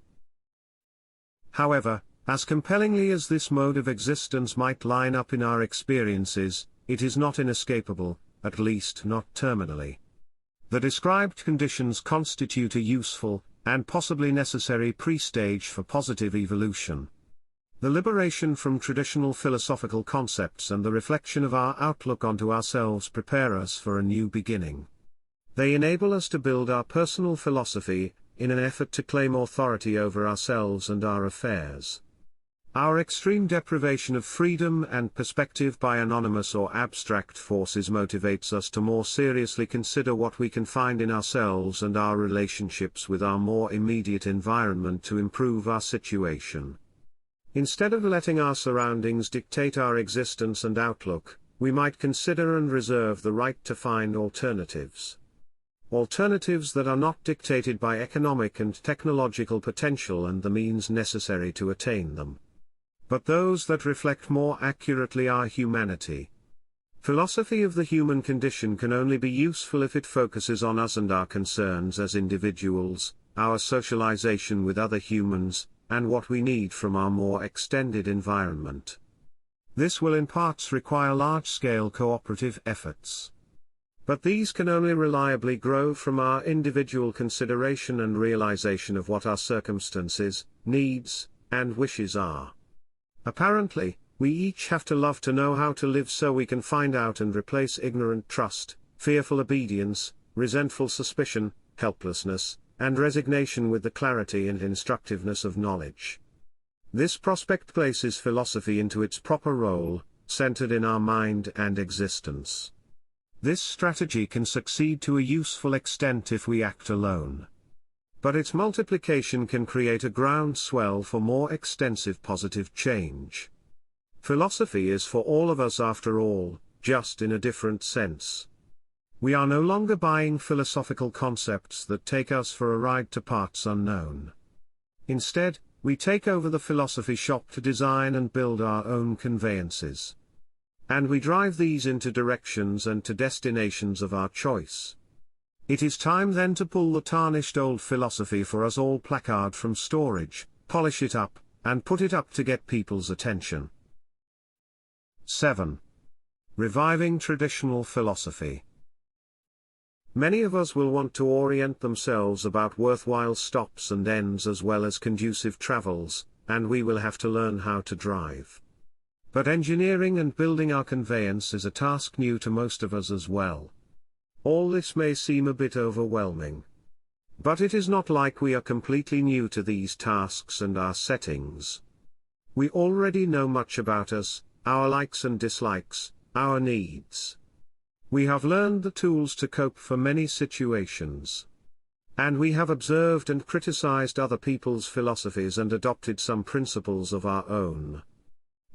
Speaker 1: However, as compellingly as this mode of existence might line up in our experiences, it is not inescapable, at least not terminally. The described conditions constitute a useful, and possibly necessary pre-stage for positive evolution. The liberation from traditional philosophical concepts and the reflection of our outlook onto ourselves prepare us for a new beginning. They enable us to build our personal philosophy, in an effort to claim authority over ourselves and our affairs. Our extreme deprivation of freedom and perspective by anonymous or abstract forces motivates us to more seriously consider what we can find in ourselves and our relationships with our more immediate environment to improve our situation. Instead of letting our surroundings dictate our existence and outlook, we might consider and reserve the right to find alternatives. Alternatives that are not dictated by economic and technological potential and the means necessary to attain them, but those that reflect more accurately our humanity. Philosophy of the human condition can only be useful if it focuses on us and our concerns as individuals, our socialization with other humans, and what we need from our more extended environment. This will in parts require large-scale cooperative efforts. But these can only reliably grow from our individual consideration and realization of what our circumstances, needs, and wishes are. Apparently, we each have to love to know how to live so we can find out and replace ignorant trust, fearful obedience, resentful suspicion, helplessness, and resignation with the clarity and instructiveness of knowledge. This prospect places philosophy into its proper role, centered in our mind and existence. This strategy can succeed to a useful extent if we act alone. But its multiplication can create a groundswell for more extensive positive change. Philosophy is for all of us after all, just in a different sense. We are no longer buying philosophical concepts that take us for a ride to parts unknown. Instead, we take over the philosophy shop to design and build our own conveyances. And we drive these into directions and to destinations of our choice. It is time then to pull the tarnished old philosophy for us all placard from storage, polish it up, and put it up to get people's attention. 7. Reviving traditional philosophy. Many of us will want to orient themselves about worthwhile stops and ends as well as conducive travels, and we will have to learn how to drive. But engineering and building our conveyance is a task new to most of us as well. All this may seem a bit overwhelming. But it is not like we are completely new to these tasks and our settings. We already know much about us, our likes and dislikes, our needs. We have learned the tools to cope for many situations. And we have observed and criticized other people's philosophies and adopted some principles of our own.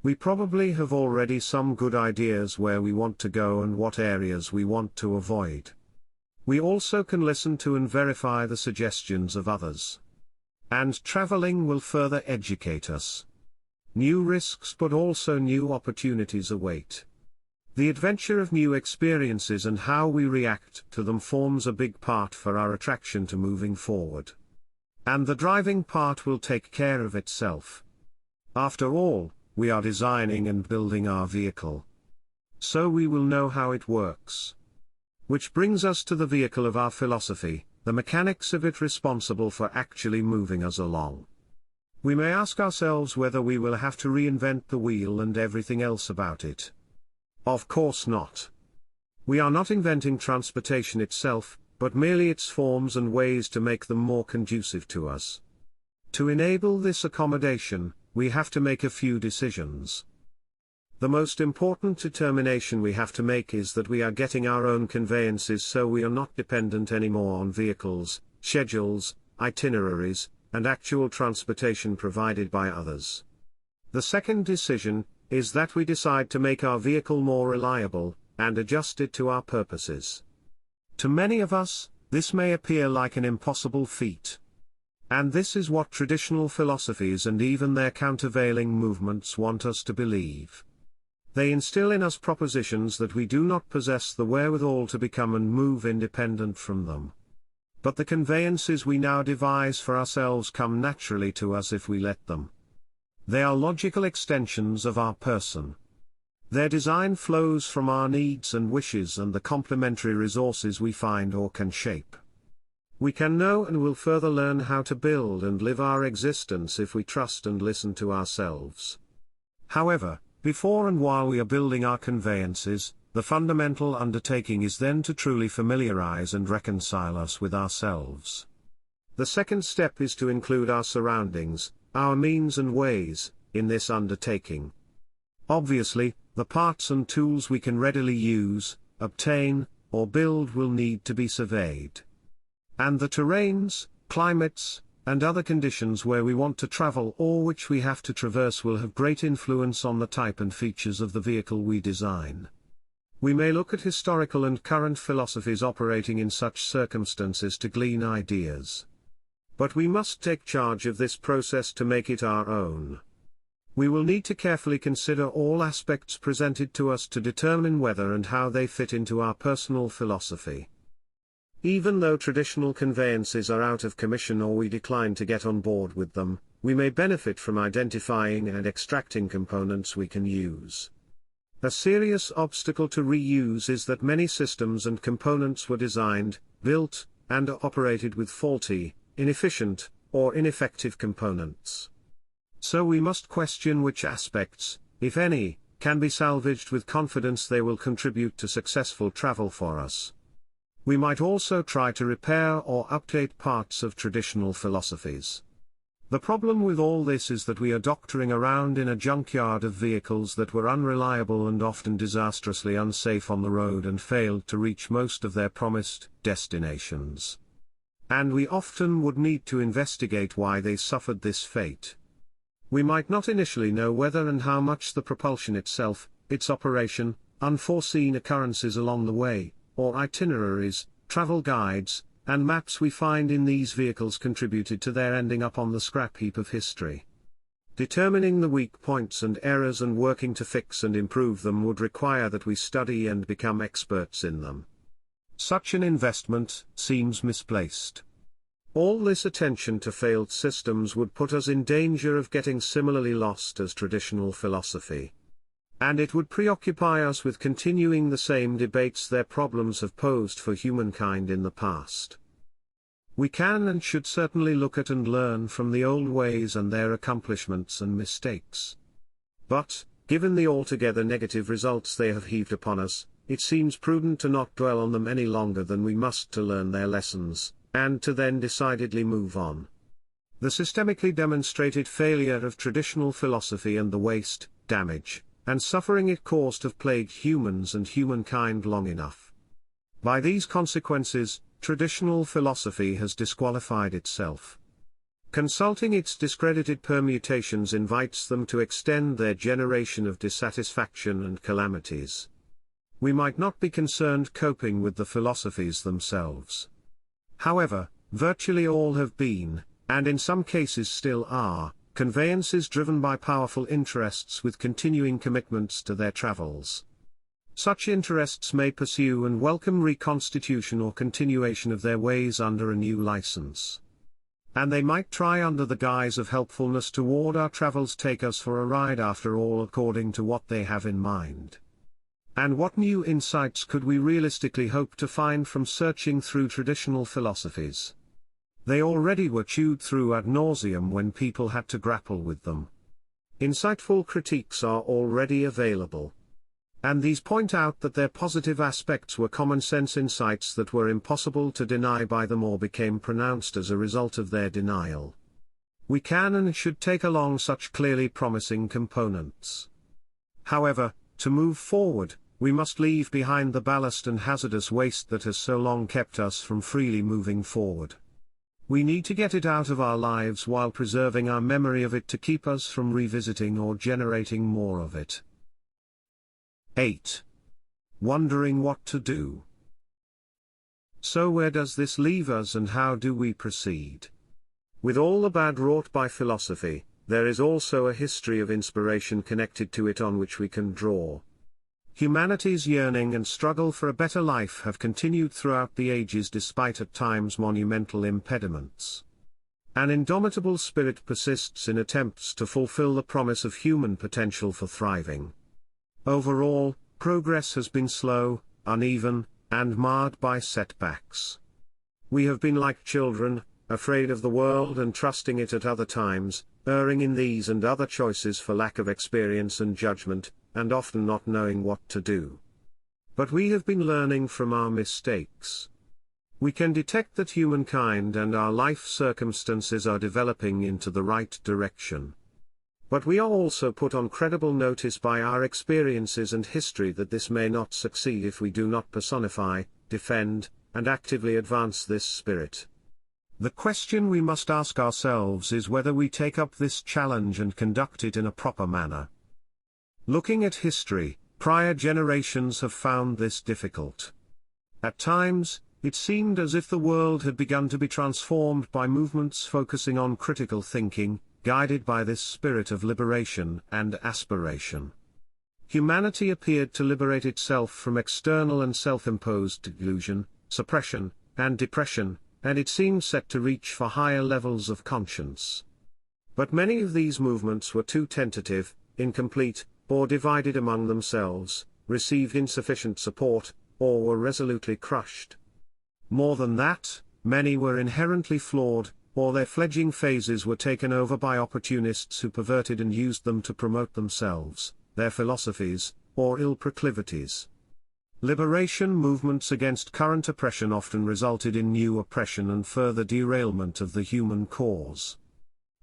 Speaker 1: We probably have already some good ideas where we want to go and what areas we want to avoid. We also can listen to and verify the suggestions of others. And traveling will further educate us. New risks but also new opportunities await. The adventure of new experiences and how we react to them forms a big part for our attraction to moving forward. And the driving part will take care of itself. After all, we are designing and building our vehicle. So we will know how it works. Which brings us to the vehicle of our philosophy, the mechanics of it responsible for actually moving us along. We may ask ourselves whether we will have to reinvent the wheel and everything else about it. Of course not. We are not inventing transportation itself, but merely its forms and ways to make them more conducive to us. To enable this accommodation, we have to make a few decisions. The most important determination we have to make is that we are getting our own conveyances, so we are not dependent anymore on vehicles, schedules, itineraries, and actual transportation provided by others. The second decision is that we decide to make our vehicle more reliable, and adjust it to our purposes. To many of us, this may appear like an impossible feat. And this is what traditional philosophies and even their countervailing movements want us to believe. They instill in us propositions that we do not possess the wherewithal to become and move independent from them. But the conveyances we now devise for ourselves come naturally to us if we let them. They are logical extensions of our person. Their design flows from our needs and wishes and the complementary resources we find or can shape. We can know and will further learn how to build and live our existence if we trust and listen to ourselves. However, before and while we are building our conveyances, the fundamental undertaking is then to truly familiarize and reconcile us with ourselves. The second step is to include our surroundings, our means and ways, in this undertaking. Obviously, the parts and tools we can readily use, obtain, or build will need to be surveyed. And the terrains, climates, and other conditions where we want to travel or which we have to traverse will have great influence on the type and features of the vehicle we design. We may look at historical and current philosophies operating in such circumstances to glean ideas. But we must take charge of this process to make it our own. We will need to carefully consider all aspects presented to us to determine whether and how they fit into our personal philosophy. Even though traditional conveyances are out of commission or we decline to get on board with them, we may benefit from identifying and extracting components we can use. A serious obstacle to reuse is that many systems and components were designed, built, and operated with faulty, inefficient, or ineffective components. So we must question which aspects, if any, can be salvaged with confidence they will contribute to successful travel for us. We might also try to repair or update parts of traditional philosophies. The problem with all this is that we are doctoring around in a junkyard of vehicles that were unreliable and often disastrously unsafe on the road and failed to reach most of their promised destinations. And we often would need to investigate why they suffered this fate. We might not initially know whether and how much the propulsion itself, its operation, unforeseen occurrences along the way, or itineraries, travel guides, and maps we find in these vehicles contributed to their ending up on the scrap heap of history. Determining the weak points and errors and working to fix and improve them would require that we study and become experts in them. Such an investment seems misplaced. All this attention to failed systems would put us in danger of getting similarly lost as traditional philosophy. And it would preoccupy us with continuing the same debates their problems have posed for humankind in the past. We can and should certainly look at and learn from the old ways and their accomplishments and mistakes. But, given the altogether negative results they have heaped upon us, it seems prudent to not dwell on them any longer than we must to learn their lessons, and to then decidedly move on. The systemically demonstrated failure of traditional philosophy and the waste, damage, and suffering it caused have plagued humans and humankind long enough. By these consequences, traditional philosophy has disqualified itself. Consulting its discredited permutations invites them to extend their generation of dissatisfaction and calamities. We might not be concerned coping with the philosophies themselves. However, virtually all have been, and in some cases still are, conveyances driven by powerful interests with continuing commitments to their travels. Such interests may pursue and welcome reconstitution or continuation of their ways under a new license. And they might try under the guise of helpfulness toward our travels take us for a ride after all according to what they have in mind. And what new insights could we realistically hope to find from searching through traditional philosophies? They already were chewed through ad nauseam when people had to grapple with them. Insightful critiques are already available. And these point out that their positive aspects were common sense insights that were impossible to deny by them or became pronounced as a result of their denial. We can and should take along such clearly promising components. However, to move forward, we must leave behind the ballast and hazardous waste that has so long kept us from freely moving forward. We need to get it out of our lives while preserving our memory of it to keep us from revisiting or generating more of it. 8. Wondering what to do. So where does this leave us and how do we proceed? With all the bad wrought by philosophy, there is also a history of inspiration connected to it on which we can draw. Humanity's yearning and struggle for a better life have continued throughout the ages despite at times monumental impediments. An indomitable spirit persists in attempts to fulfill the promise of human potential for thriving. Overall, progress has been slow, uneven, and marred by setbacks. We have been like children, afraid of the world and trusting it at other times, erring in these and other choices for lack of experience and judgment, and often not knowing what to do. But we have been learning from our mistakes. We can detect that humankind and our life circumstances are developing into the right direction. But we are also put on credible notice by our experiences and history that this may not succeed if we do not personify, defend, and actively advance this spirit. The question we must ask ourselves is whether we take up this challenge and conduct it in a proper manner. Looking at history, prior generations have found this difficult. At times, it seemed as if the world had begun to be transformed by movements focusing on critical thinking, guided by this spirit of liberation and aspiration. Humanity appeared to liberate itself from external and self-imposed delusion, suppression, and depression, and it seemed set to reach for higher levels of conscience. But many of these movements were too tentative, incomplete, or divided among themselves, received insufficient support, or were resolutely crushed. More than that, many were inherently flawed, or their fledgling phases were taken over by opportunists who perverted and used them to promote themselves, their philosophies, or ill proclivities. Liberation movements against current oppression often resulted in new oppression and further derailment of the human cause.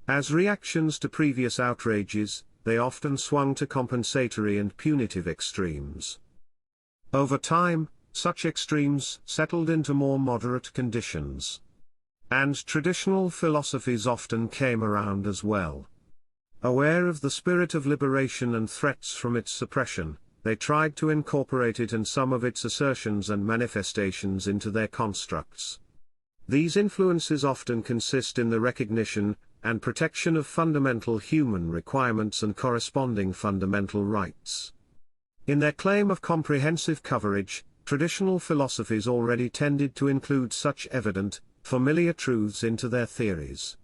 Speaker 1: As reactions to previous outrages, they often swung to compensatory and punitive extremes. Over time, such extremes settled into more moderate conditions. And traditional philosophies often came around as well. Aware of the spirit of liberation and threats from its suppression, they tried to incorporate it and some of its assertions and manifestations into their constructs. These influences often consist in the recognition and protection of fundamental human requirements and corresponding fundamental rights. In their claim of comprehensive coverage, traditional philosophies already tended to include such evident, familiar truths into their theories.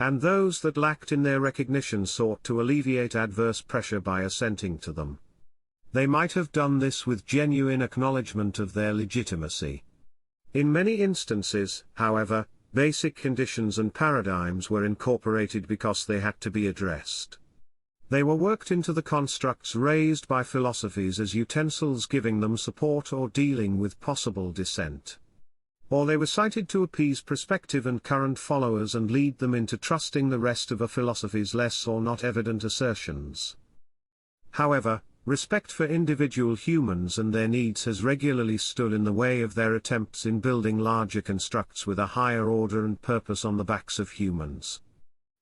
Speaker 1: And those that lacked in their recognition sought to alleviate adverse pressure by assenting to them. They might have done this with genuine acknowledgement of their legitimacy. In many instances, however, basic conditions and paradigms were incorporated because they had to be addressed. They were worked into the constructs raised by philosophies as utensils giving them support or dealing with possible dissent. Or they were cited to appease prospective and current followers and lead them into trusting the rest of a philosophy's less or not evident assertions. However, respect for individual humans and their needs has regularly stood in the way of their attempts in building larger constructs with a higher order and purpose on the backs of humans.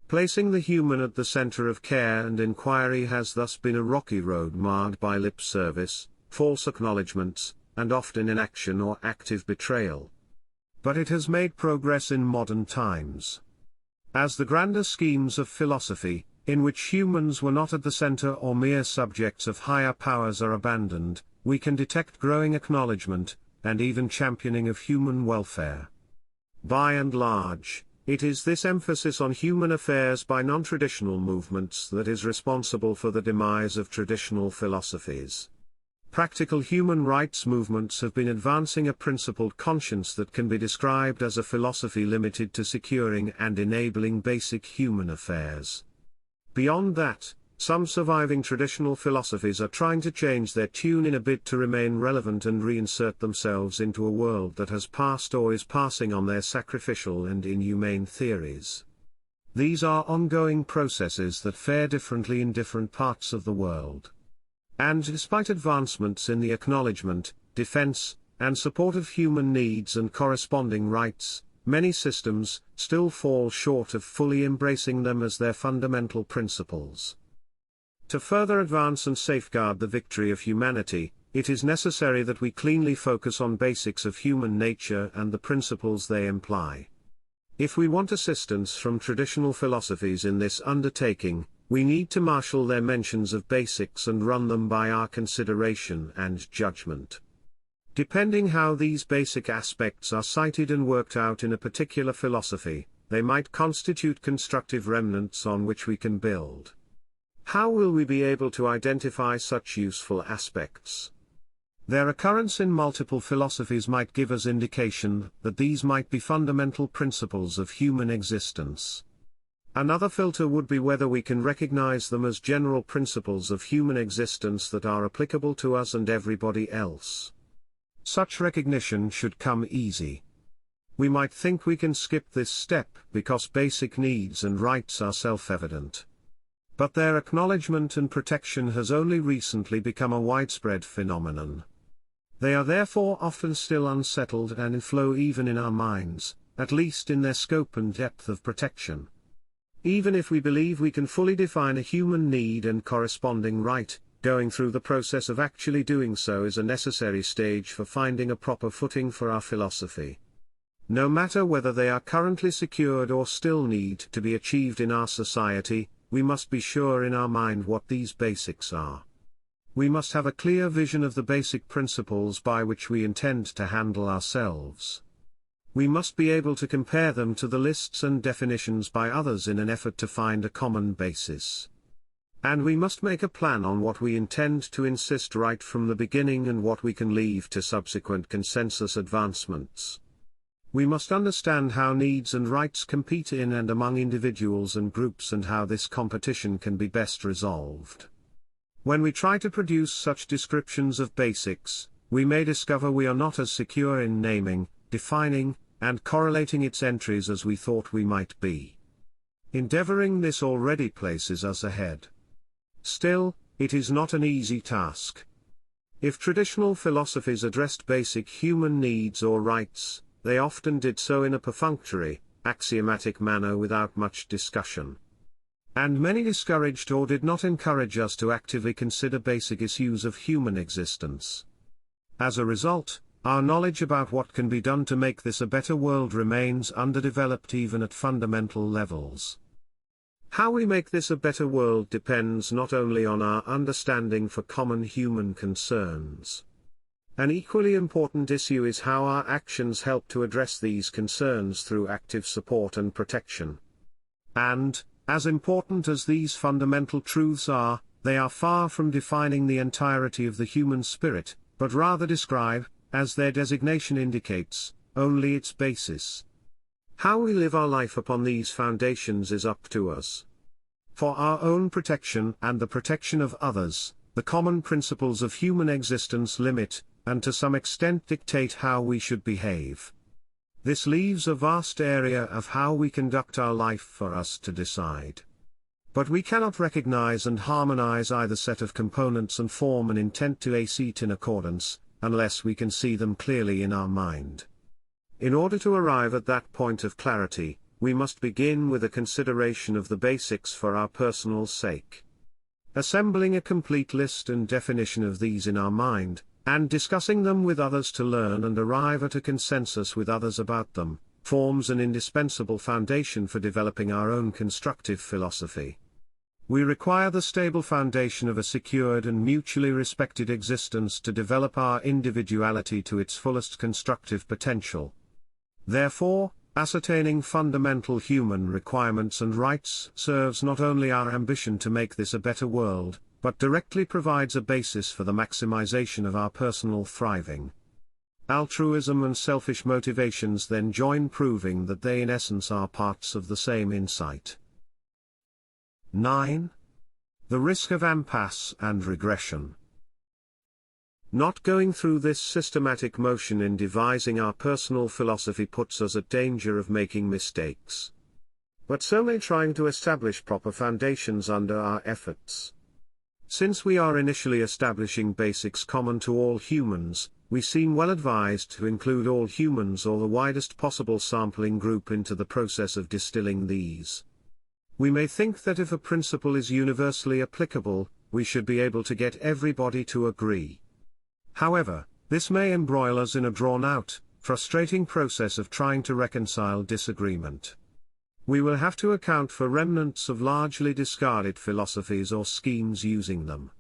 Speaker 1: Placing the human at the center of care and inquiry has thus been a rocky road marred by lip service, false acknowledgments, and often inaction or active betrayal. But it has made progress in modern times. As the grander schemes of philosophy, in which humans were not at the center or mere subjects of higher powers are abandoned, we can detect growing acknowledgement, and even championing of human welfare. By and large, it is this emphasis on human affairs by non-traditional movements that is responsible for the demise of traditional philosophies. Practical human rights movements have been advancing a principled conscience that can be described as a philosophy limited to securing and enabling basic human affairs. Beyond that, Some surviving traditional philosophies are trying to change their tune in a bid to remain relevant and reinsert themselves into a world that has passed or is passing on their sacrificial and inhumane theories. These are ongoing processes that fare differently in different parts of the world. And despite advancements in the acknowledgement, defense, and support of human needs and corresponding rights, many systems still fall short of fully embracing them as their fundamental principles. To further advance and safeguard the victory of humanity, it is necessary that we cleanly focus on basics of human nature and the principles they imply. If we want assistance from traditional philosophies in this undertaking, we need to marshal their mentions of basics and run them by our consideration and judgment. Depending how these basic aspects are cited and worked out in a particular philosophy, they might constitute constructive remnants on which we can build. How will we be able to identify such useful aspects? Their occurrence in multiple philosophies might give us indication that these might be fundamental principles of human existence. Another filter would be whether we can recognize them as general principles of human existence that are applicable to us and everybody else. Such recognition should come easy. We might think we can skip this step because basic needs and rights are self-evident. But their acknowledgement and protection has only recently become a widespread phenomenon. They are therefore often still unsettled and in flow even in our minds, at least in their scope and depth of protection. Even if we believe we can fully define a human need and corresponding right, going through the process of actually doing so is a necessary stage for finding a proper footing for our philosophy. No matter whether they are currently secured or still need to be achieved in our society, we must be sure in our mind what these basics are. We must have a clear vision of the basic principles by which we intend to handle ourselves. We must be able to compare them to the lists and definitions by others in an effort to find a common basis. And we must make a plan on what we intend to insist right from the beginning and what we can leave to subsequent consensus advancements. We must understand how needs and rights compete in and among individuals and groups and how this competition can be best resolved. When we try to produce such descriptions of basics, we may discover we are not as secure in naming, defining, and correlating its entries as we thought we might be. Endeavoring this already places us ahead. Still, it is not an easy task. If traditional philosophies addressed basic human needs or rights, they often did so in a perfunctory, axiomatic manner without much discussion. And many discouraged or did not encourage us to actively consider basic issues of human existence. As a result, our knowledge about what can be done to make this a better world remains underdeveloped even at fundamental levels. How we make this a better world depends not only on our understanding for common human concerns. An equally important issue is how our actions help to address these concerns through active support and protection. And, as important as these fundamental truths are, they are far from defining the entirety of the human spirit, but rather describe, as their designation indicates, only its basis. How we live our life upon these foundations is up to us. For our own protection and the protection of others, the common principles of human existence limit, and to some extent dictate how we should behave. This leaves a vast area of how we conduct our life for us to decide. But we cannot recognize and harmonize either set of components and form an intent to accept in accordance, unless we can see them clearly in our mind. In order to arrive at that point of clarity, we must begin with a consideration of the basics for our personal sake. Assembling a complete list and definition of these in our mind, and discussing them with others to learn and arrive at a consensus with others about them, forms an indispensable foundation for developing our own constructive philosophy. We require the stable foundation of a secured and mutually respected existence to develop our individuality to its fullest constructive potential. Therefore, ascertaining fundamental human requirements and rights serves not only our ambition to make this a better world, but directly provides a basis for the maximization of our personal thriving. Altruism and selfish motivations then join, proving that they in essence are parts of the same insight. 9. The risk of impasse and regression. Not going through this systematic motion in devising our personal philosophy puts us at danger of making mistakes. But so may trying to establish proper foundations under our efforts. Since we are initially establishing basics common to all humans, we seem well advised to include all humans or the widest possible sampling group into the process of distilling these. We may think that if a principle is universally applicable, we should be able to get everybody to agree. However, this may embroil us in a drawn-out, frustrating process of trying to reconcile disagreement. We will have to account for remnants of largely discarded philosophies or schemes using them.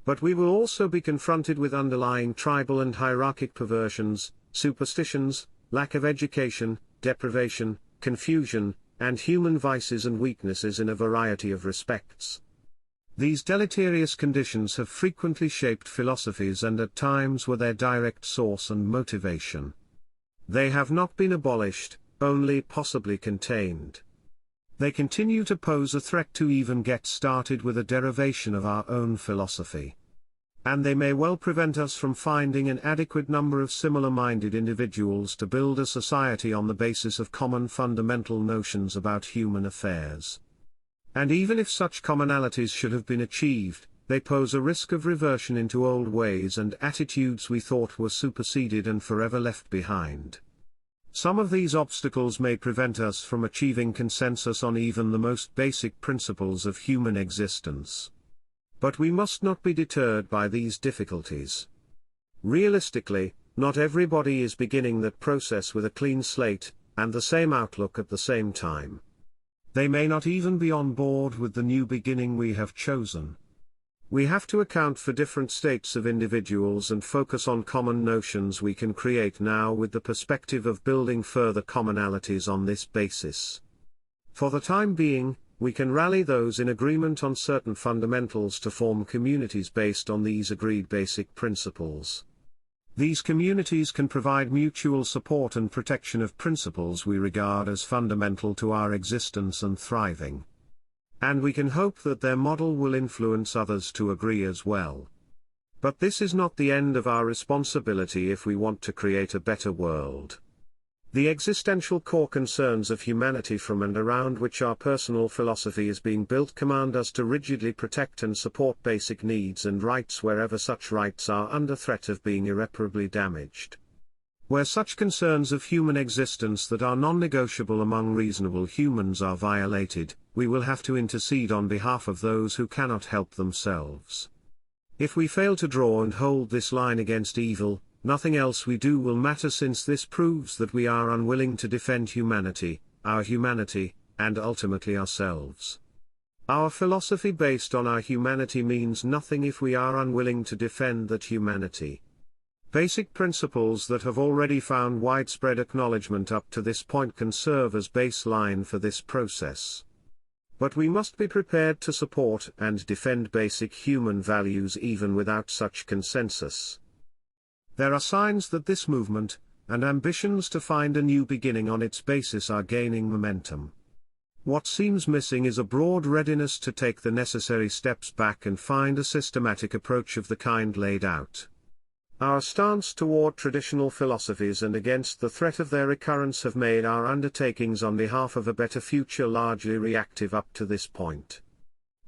Speaker 1: But we will also be confronted with underlying tribal and hierarchic perversions, superstitions, lack of education, deprivation, confusion, and human vices and weaknesses in a variety of respects. These deleterious conditions have frequently shaped philosophies and at times were their direct source and motivation. They have not been abolished, only possibly contained. They continue to pose a threat to even get started with a derivation of our own philosophy. And they may well prevent us from finding an adequate number of similar-minded individuals to build a society on the basis of common fundamental notions about human affairs. And even if such commonalities should have been achieved, they pose a risk of reversion into old ways and attitudes we thought were superseded and forever left behind. Some of these obstacles may prevent us from achieving consensus on even the most basic principles of human existence. But we must not be deterred by these difficulties. Realistically, not everybody is beginning that process with a clean slate, and the same outlook at the same time. They may not even be on board with the new beginning we have chosen. We have to account for different states of individuals and focus on common notions we can create now with the perspective of building further commonalities on this basis. For the time being, we can rally those in agreement on certain fundamentals to form communities based on these agreed basic principles. These communities can provide mutual support and protection of principles we regard as fundamental to our existence and thriving. And we can hope that their model will influence others to agree as well. But this is not the end of our responsibility if we want to create a better world. The existential core concerns of humanity from and around which our personal philosophy is being built command us to rigidly protect and support basic needs and rights wherever such rights are under threat of being irreparably damaged. Where such concerns of human existence that are non-negotiable among reasonable humans are violated, we will have to intercede on behalf of those who cannot help themselves. If we fail to draw and hold this line against evil, nothing else we do will matter, since this proves that we are unwilling to defend humanity, and ultimately ourselves. Our philosophy based on our humanity means nothing if we are unwilling to defend that humanity. Basic principles that have already found widespread acknowledgement up to this point can serve as baseline for this process. But we must be prepared to support and defend basic human values even without such consensus. There are signs that this movement, and ambitions to find a new beginning on its basis, are gaining momentum. What seems missing is a broad readiness to take the necessary steps back and find a systematic approach of the kind laid out. Our stance toward traditional philosophies and against the threat of their recurrence have made our undertakings on behalf of a better future largely reactive up to this point.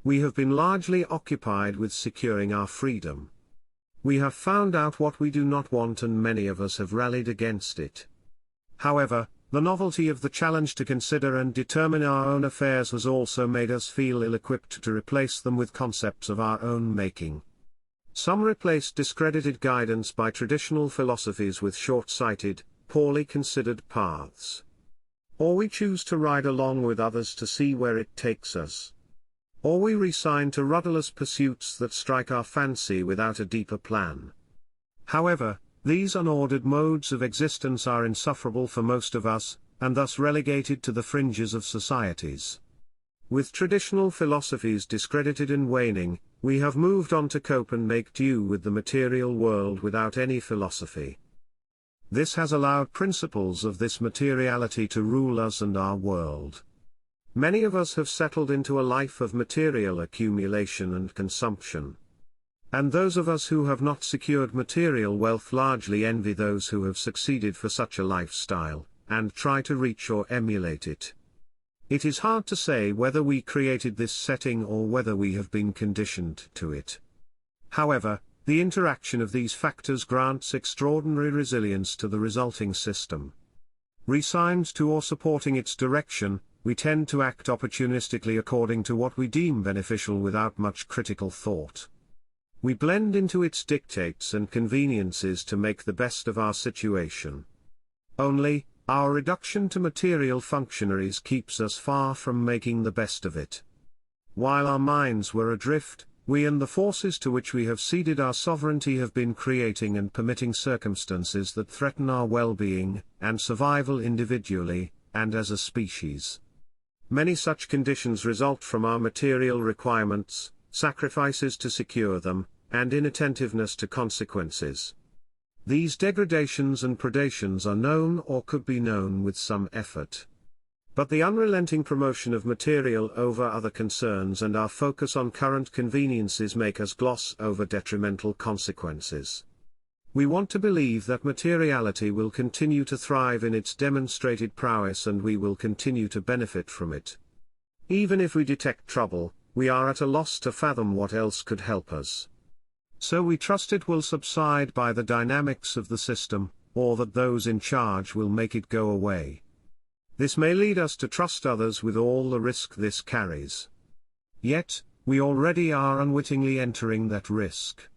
Speaker 1: We have been largely occupied with securing our freedom. We have found out what we do not want, and many of us have rallied against it. However, the novelty of the challenge to consider and determine our own affairs has also made us feel ill-equipped to replace them with concepts of our own making. Some replace discredited guidance by traditional philosophies with short-sighted, poorly considered paths. Or we choose to ride along with others to see where it takes us. Or we resign to rudderless pursuits that strike our fancy without a deeper plan. However, these unordered modes of existence are insufferable for most of us, and thus relegated to the fringes of societies. With traditional philosophies discredited and waning, we have moved on to cope and make do with the material world without any philosophy. This has allowed principles of this materiality to rule us and our world. Many of us have settled into a life of material accumulation and consumption. And those of us who have not secured material wealth largely envy those who have succeeded for such a lifestyle, and try to reach or emulate it. It is hard to say whether we created this setting or whether we have been conditioned to it. However, the interaction of these factors grants extraordinary resilience to the resulting system. Resigned to or supporting its direction, we tend to act opportunistically according to what we deem beneficial without much critical thought. We blend into its dictates and conveniences to make the best of our situation. Only, our reduction to material functionaries keeps us far from making the best of it. While our minds were adrift, we and the forces to which we have ceded our sovereignty have been creating and permitting circumstances that threaten our well-being and survival individually, and as a species. Many such conditions result from our material requirements, sacrifices to secure them, and inattentiveness to consequences. These degradations and predations are known or could be known with some effort. But the unrelenting promotion of material over other concerns and our focus on current conveniences make us gloss over detrimental consequences. We want to believe that materiality will continue to thrive in its demonstrated prowess and we will continue to benefit from it. Even if we detect trouble, we are at a loss to fathom what else could help us. So we trust it will subside by the dynamics of the system, or that those in charge will make it go away. This may lead us to trust others with all the risk this carries. Yet, we already are unwittingly entering that risk.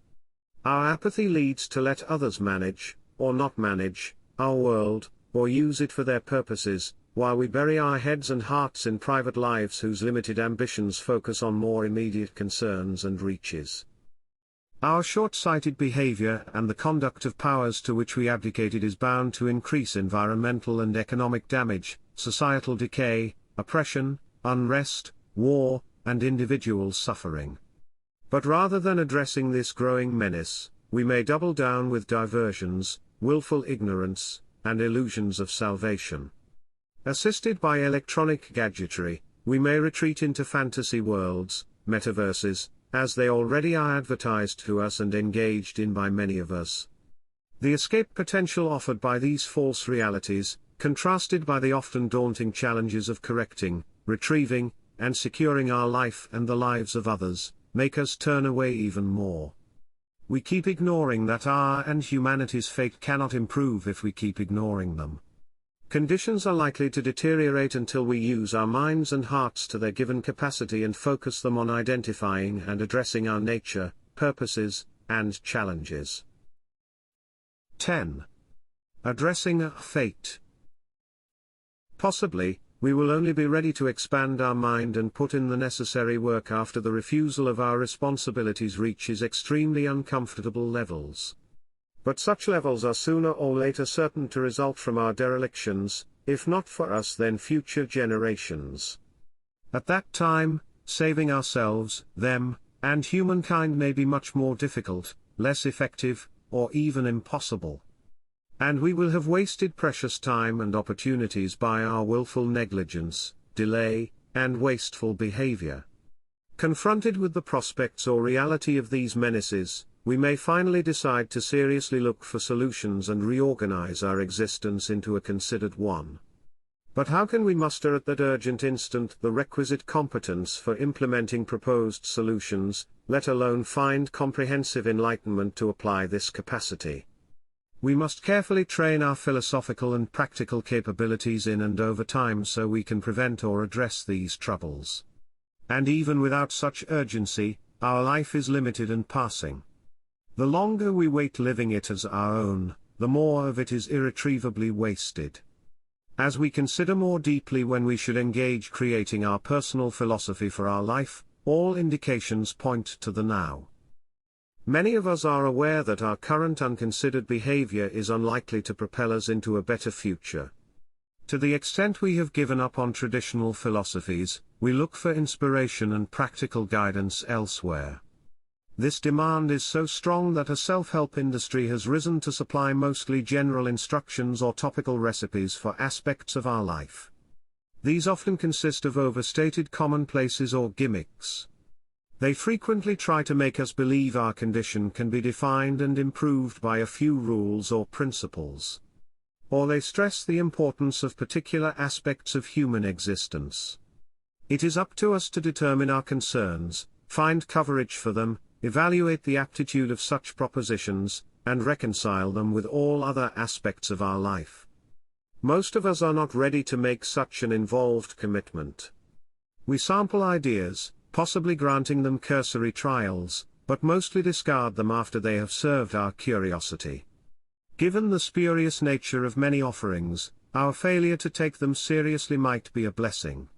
Speaker 1: Our apathy leads to let others manage, or not manage, our world, or use it for their purposes, while we bury our heads and hearts in private lives whose limited ambitions focus on more immediate concerns and reaches. Our short-sighted behavior and the conduct of powers to which we abdicated is bound to increase environmental and economic damage, societal decay, oppression, unrest, war, and individual suffering. But rather than addressing this growing menace, we may double down with diversions, willful ignorance, and illusions of salvation. Assisted by electronic gadgetry, we may retreat into fantasy worlds, metaverses, as they already are advertised to us and engaged in by many of us. The escape potential offered by these false realities, contrasted by the often daunting challenges of correcting, retrieving, and securing our life and the lives of others, make us turn away even more. We keep ignoring that our and humanity's fate cannot improve if we keep ignoring them. Conditions are likely to deteriorate until we use our minds and hearts to their given capacity and focus them on identifying and addressing our nature, purposes, and challenges. 10. Addressing our fate. Possibly, we will only be ready to expand our mind and put in the necessary work after the refusal of our responsibilities reaches extremely uncomfortable levels. But such levels are sooner or later certain to result from our derelictions, if not for us then future generations. At that time, saving ourselves, them, and humankind may be much more difficult, less effective, or even impossible. And we will have wasted precious time and opportunities by our willful negligence, delay, and wasteful behavior. Confronted with the prospects or reality of these menaces, we may finally decide to seriously look for solutions and reorganize our existence into a considered one. But how can we muster at that urgent instant the requisite competence for implementing proposed solutions, let alone find comprehensive enlightenment to apply this capacity? We must carefully train our philosophical and practical capabilities in and over time so we can prevent or address these troubles. And even without such urgency, our life is limited and passing. The longer we wait living it as our own, the more of it is irretrievably wasted. As we consider more deeply when we should engage creating our personal philosophy for our life, all indications point to the now. Many of us are aware that our current unconsidered behavior is unlikely to propel us into a better future. To the extent we have given up on traditional philosophies, we look for inspiration and practical guidance elsewhere. This demand is so strong that a self-help industry has risen to supply mostly general instructions or topical recipes for aspects of our life. These often consist of overstated commonplaces or gimmicks. They frequently try to make us believe our condition can be defined and improved by a few rules or principles. Or they stress the importance of particular aspects of human existence. It is up to us to determine our concerns, find coverage for them, evaluate the aptitude of such propositions, and reconcile them with all other aspects of our life. Most of us are not ready to make such an involved commitment. We sample ideas, possibly granting them cursory trials, but mostly discard them after they have served our curiosity. Given the spurious nature of many offerings, our failure to take them seriously might be a blessing.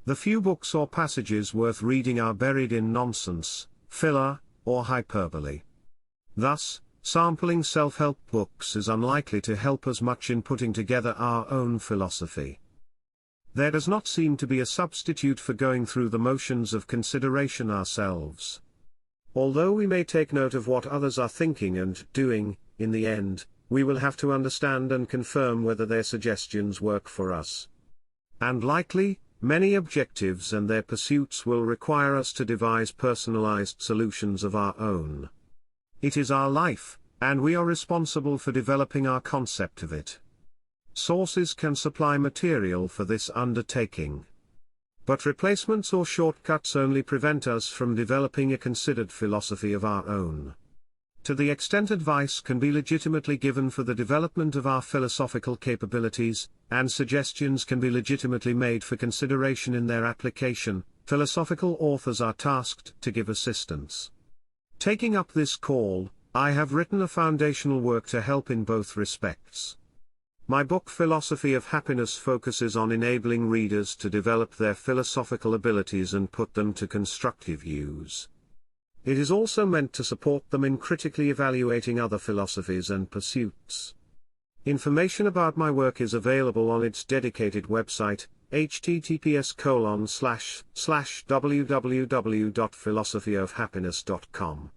Speaker 1: The few books or passages worth reading are buried in nonsense, filler, or hyperbole. Thus, sampling self-help books is unlikely to help us much in putting together our own philosophy. There does not seem to be a substitute for going through the motions of consideration ourselves. Although we may take note of what others are thinking and doing, in the end, we will have to understand and confirm whether their suggestions work for us. And likely, many objectives and their pursuits will require us to devise personalized solutions of our own. It is our life, and we are responsible for developing our concept of it. Sources can supply material for this undertaking. But replacements or shortcuts only prevent us from developing a considered philosophy of our own. To the extent advice can be legitimately given for the development of our philosophical capabilities, and suggestions can be legitimately made for consideration in their application, philosophical authors are tasked to give assistance. Taking up this call, I have written a foundational work to help in both respects. My book Philosophy of Happiness focuses on enabling readers to develop their philosophical abilities and put them to constructive use. It is also meant to support them in critically evaluating other philosophies and pursuits. Information about my work is available on its dedicated website, https://www.philosophyofhappiness.com.